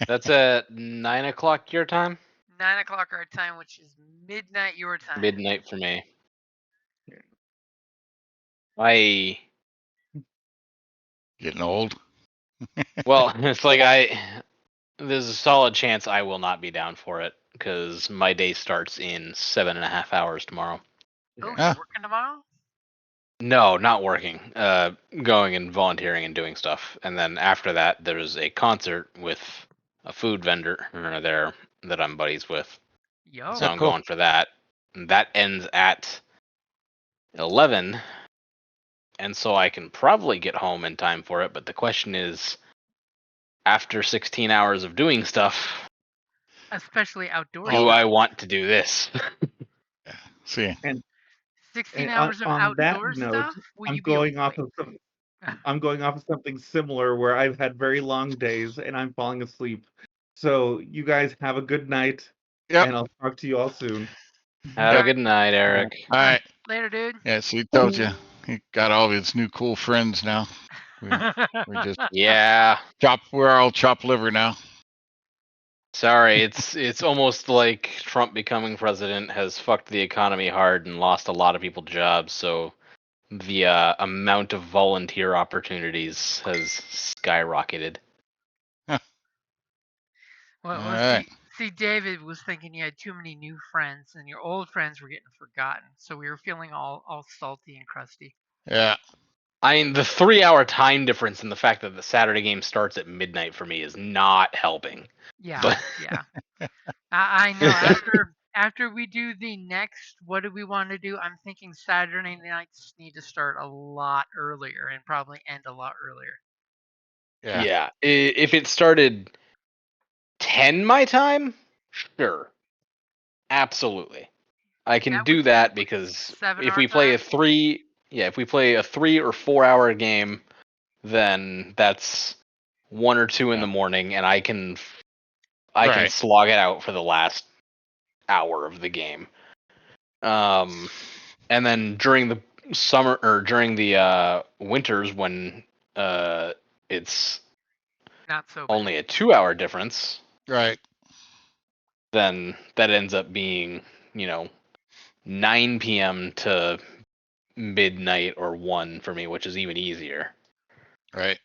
That's at 9 o'clock your time. 9 o'clock our time, which is midnight your time. Midnight for me. I Getting old. well, it's like there's a solid chance I will not be down for it because my day starts in 7.5 hours tomorrow. Oh, Ah. you're working tomorrow? No, not working. Going and volunteering and doing stuff, and then after that, there's a concert with a food vendor there that I'm buddies with. Yo. So Oh, I'm cool. going for that. And that ends at 11, and so I can probably get home in time for it. But the question is, after 16 hours of doing stuff, Especially outdoor do stuff. I want to do this? See, 16 and hours of on that outdoor note, stuff? Will I'm you be going off awake? of I'm going off of something similar where I've had very long days and I'm falling asleep. So you guys have a good night, yep. and I'll talk to you all soon. Have Yep. a good night, Eric. All right. Later, dude. Yeah, so he told you he got all his new cool friends now. We just Yeah. we're all chopped liver now. Sorry, it's almost like Trump becoming president has fucked the economy hard and lost a lot of people jobs. So the amount of volunteer opportunities has skyrocketed. Well, All right. see, David was thinking you had too many new friends, and your old friends were getting forgotten. So we were feeling all salty and crusty. Yeah. I mean, the 3-hour time difference and the fact that the Saturday game starts at midnight for me is not helping. Yeah, But yeah. I know. After we do the next, what do we want to do? I'm thinking Saturday nights need to start a lot earlier and probably end a lot earlier. Yeah. yeah, if it started 10 my time, sure, absolutely, I can That do would be that what, because 7 if our we play time? a 3 or 4 hour game, then that's 1 or 2 in the morning, and I can Right. slog it out for the last hour of the game. And then during the summer or during the winters when it's Not so bad. only a 2-hour difference, Right. then that ends up being 9 p.m. to midnight or 1 for me, which is even easier. Right.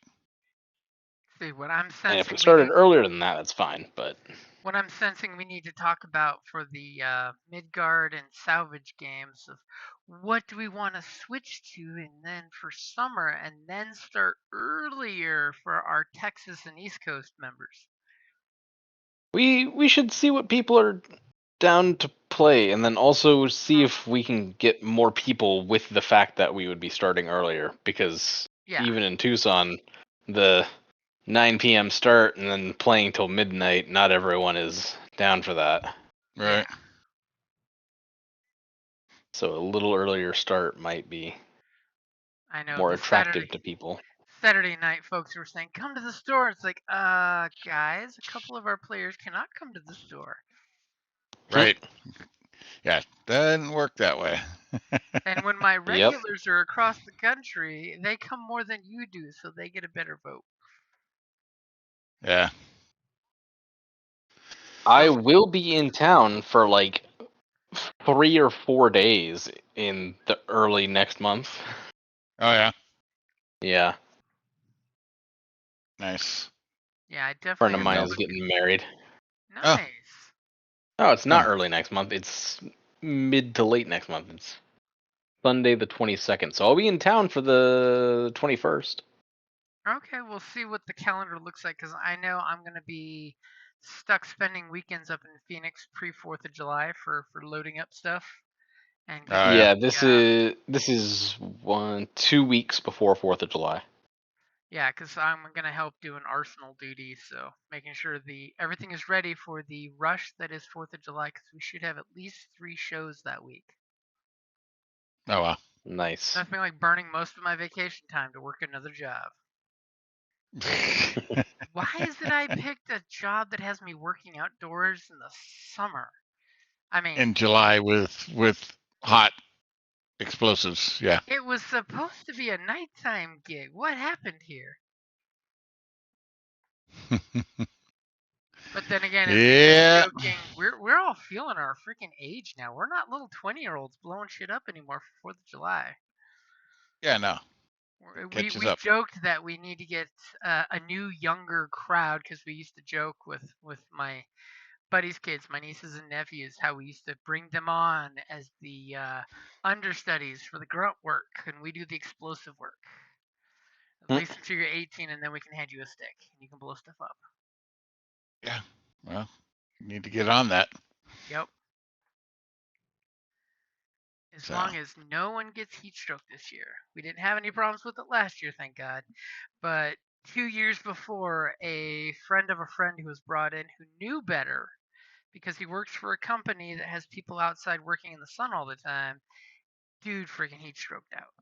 See, what I'm And if we sensing started earlier than that, that's fine. But what I'm sensing we need to talk about for the Midgard and salvage games of what do we want to switch to, and then for summer, and then start earlier for our Texas and East Coast members. we should see what people are down to play, and then also see if we can get more people with the fact that we would be starting earlier, because Yeah. even in Tucson, the 9 p.m. start and then playing till midnight, not everyone is down for that. Right. Yeah. So a little earlier start might be I know more the attractive to people. Saturday night folks were saying, come to the store. It's like, guys, a couple of our players cannot come to the store. Right. Yeah. Doesn't work that way. And when my Yep. regulars are across the country, they come more than you do, so they get a better vote. Yeah. I So will be in town for like 3 or 4 days in the early next month. Oh yeah. Yeah, Nice. yeah, I friend definitely of have to mine No. is book. getting married. Oh. Nice. Oh, it's not Oh. early next month. It's mid to late next month. It's Sunday the 22nd. So I'll be in town for the 21st. Okay, we'll see what the calendar looks like because I know I'm gonna be stuck spending weekends up in Phoenix pre 4th of July for loading up stuff and Oh getting yeah. Yeah, the this is 2 weeks before 4th of July. yeah, because I'm gonna help do an arsenal duty, so making sure the everything is ready for the rush that is 4th of July because we should have at least 3 shows that week. Oh wow. Nice. Nothing like burning most of my vacation time to work another job. Why is it I picked a job that has me working outdoors in the summer? I mean, In July with hot explosives. Yeah. it was supposed to be a nighttime gig. What happened here? But then again, in Yeah. joking, we're all feeling our freaking age now. We're not little 20-year-olds blowing shit up anymore for 4th of July. Yeah. No. We Catches we up. joked that we need to get a new younger crowd because we used to joke with my buddies' kids, my nieces and nephews, how we used to bring them on as the understudies for the grunt work, and we do the explosive work. At Hmm. least until you're 18, and then we can hand you a stick and you can blow stuff up. Yeah. Well, you need to get on that. Yep. As So. long as no one gets heat stroke this year. We didn't have any problems with it last year, thank God. But 2 years before, a friend of a friend who was brought in who knew better because he works for a company that has people outside working in the sun all the time, dude freaking heat stroked out.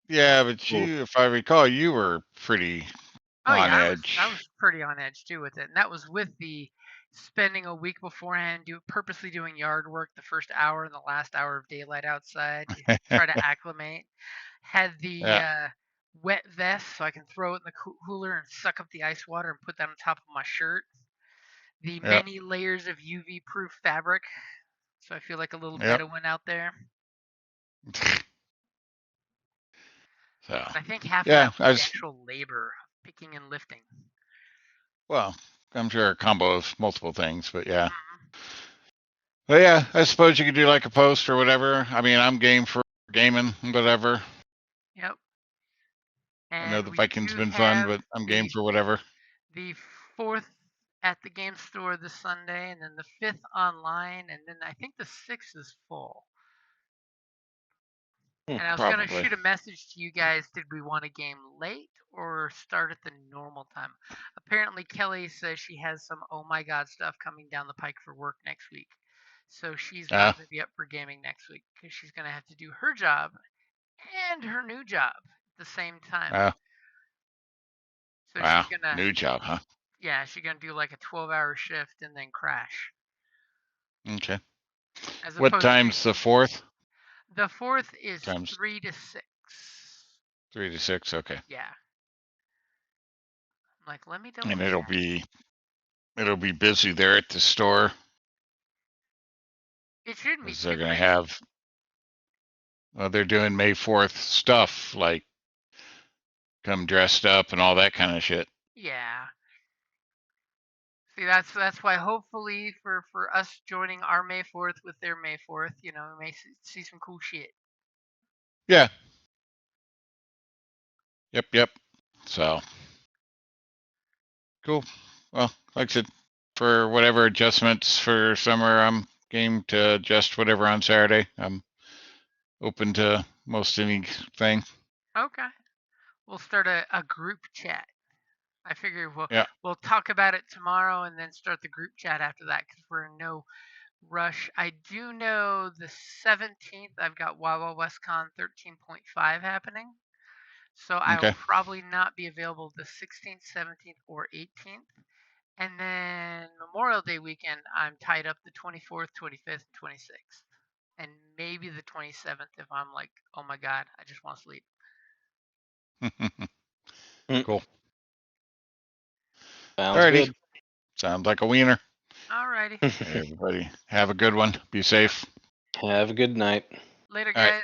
Yeah, but Oof. you, if I recall, you were pretty Oh on yeah, I edge. was pretty on edge too with it, and that was with the spending a week beforehand, purposely doing yard work the first hour and the last hour of daylight outside to try to acclimate. Had the Yeah. wet vest so I can throw it in the cooler and suck up the ice water and put that on top of my shirt. The Yep. many layers of UV proof fabric, so I feel like a little Yep. Bedouin out there. So, But I think half of yeah, that was I the was, actual labor, picking and lifting. well, I'm sure a combo of multiple things, but yeah. Mhm. But yeah, I suppose you could do like a post or whatever. I mean, I'm game for gaming, whatever. Yep. I know And the we Vikings do been fun, have but I'm game the for whatever. the fourth at the game store this Sunday, and then the fifth online, and then I think the sixth is full. And I was gonna Probably. shoot a message to you guys. Did we want a game late or start at the normal time? Apparently, Kelly says she has some oh my god stuff coming down the pike for work next week, so she's Uh, not gonna be up for gaming next week because she's gonna have to do her job and her new job at the same time. uh, So wow. she's gonna New job, huh? yeah, she's gonna do like a 12-hour shift and then crash, Okay. as What opposed to time's the fourth? the fourth is Times 3 to 6. 3 to 6. Okay. Yeah, I'm like, let me double And check. it'll be busy there at the store It shouldn't be because they're too gonna crazy. have. Well, they're doing May 4th stuff like come dressed up and all that kind of shit. Yeah. See, that's why hopefully for us joining our May 4th with their May 4th, we may see some cool shit. Yeah. Yep. Yep. So cool. Well, like I said, for whatever adjustments for summer, I'm game to adjust whatever on Saturday. I'm open to most anything. Okay. We'll start a group chat. I figure we'll Yeah. we'll talk about it tomorrow and then start the group chat after that because we're in no rush. I do know the 17th I've got Wawa WestCon 13.5 happening. So I will Okay. probably not be available the 16th, 17th, or 18th. And then Memorial Day weekend, I'm tied up the 24th, 25th, and 26th. And maybe the 27th if I'm like, oh my God, I just want to sleep. Mm. Cool. Sounds Alrighty. good. Sounds like a wiener. Alrighty. Hey, everybody, have a good one. Be safe. Have a good night. Later, All right.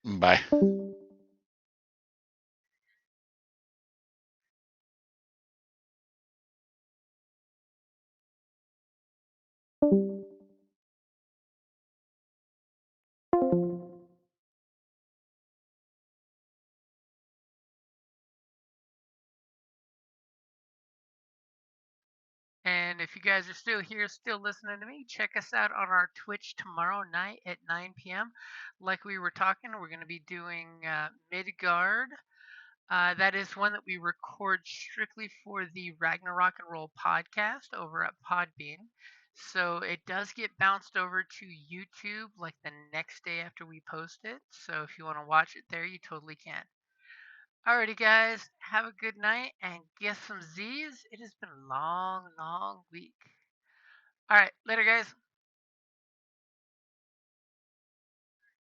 guys. Bye. And if you guys are still here, still listening to me, check us out on our Twitch tomorrow night at 9 p.m. Like we were talking, we're going to be doing Midgard. That is one that we record strictly for the Ragnarok and Roll podcast over at Podbean. So it does get bounced over to YouTube like the next day after we post it. So if you want to watch it there, you totally can. Alrighty, guys, have a good night and get some Z's. It has been a long, long week. Alright, later, guys.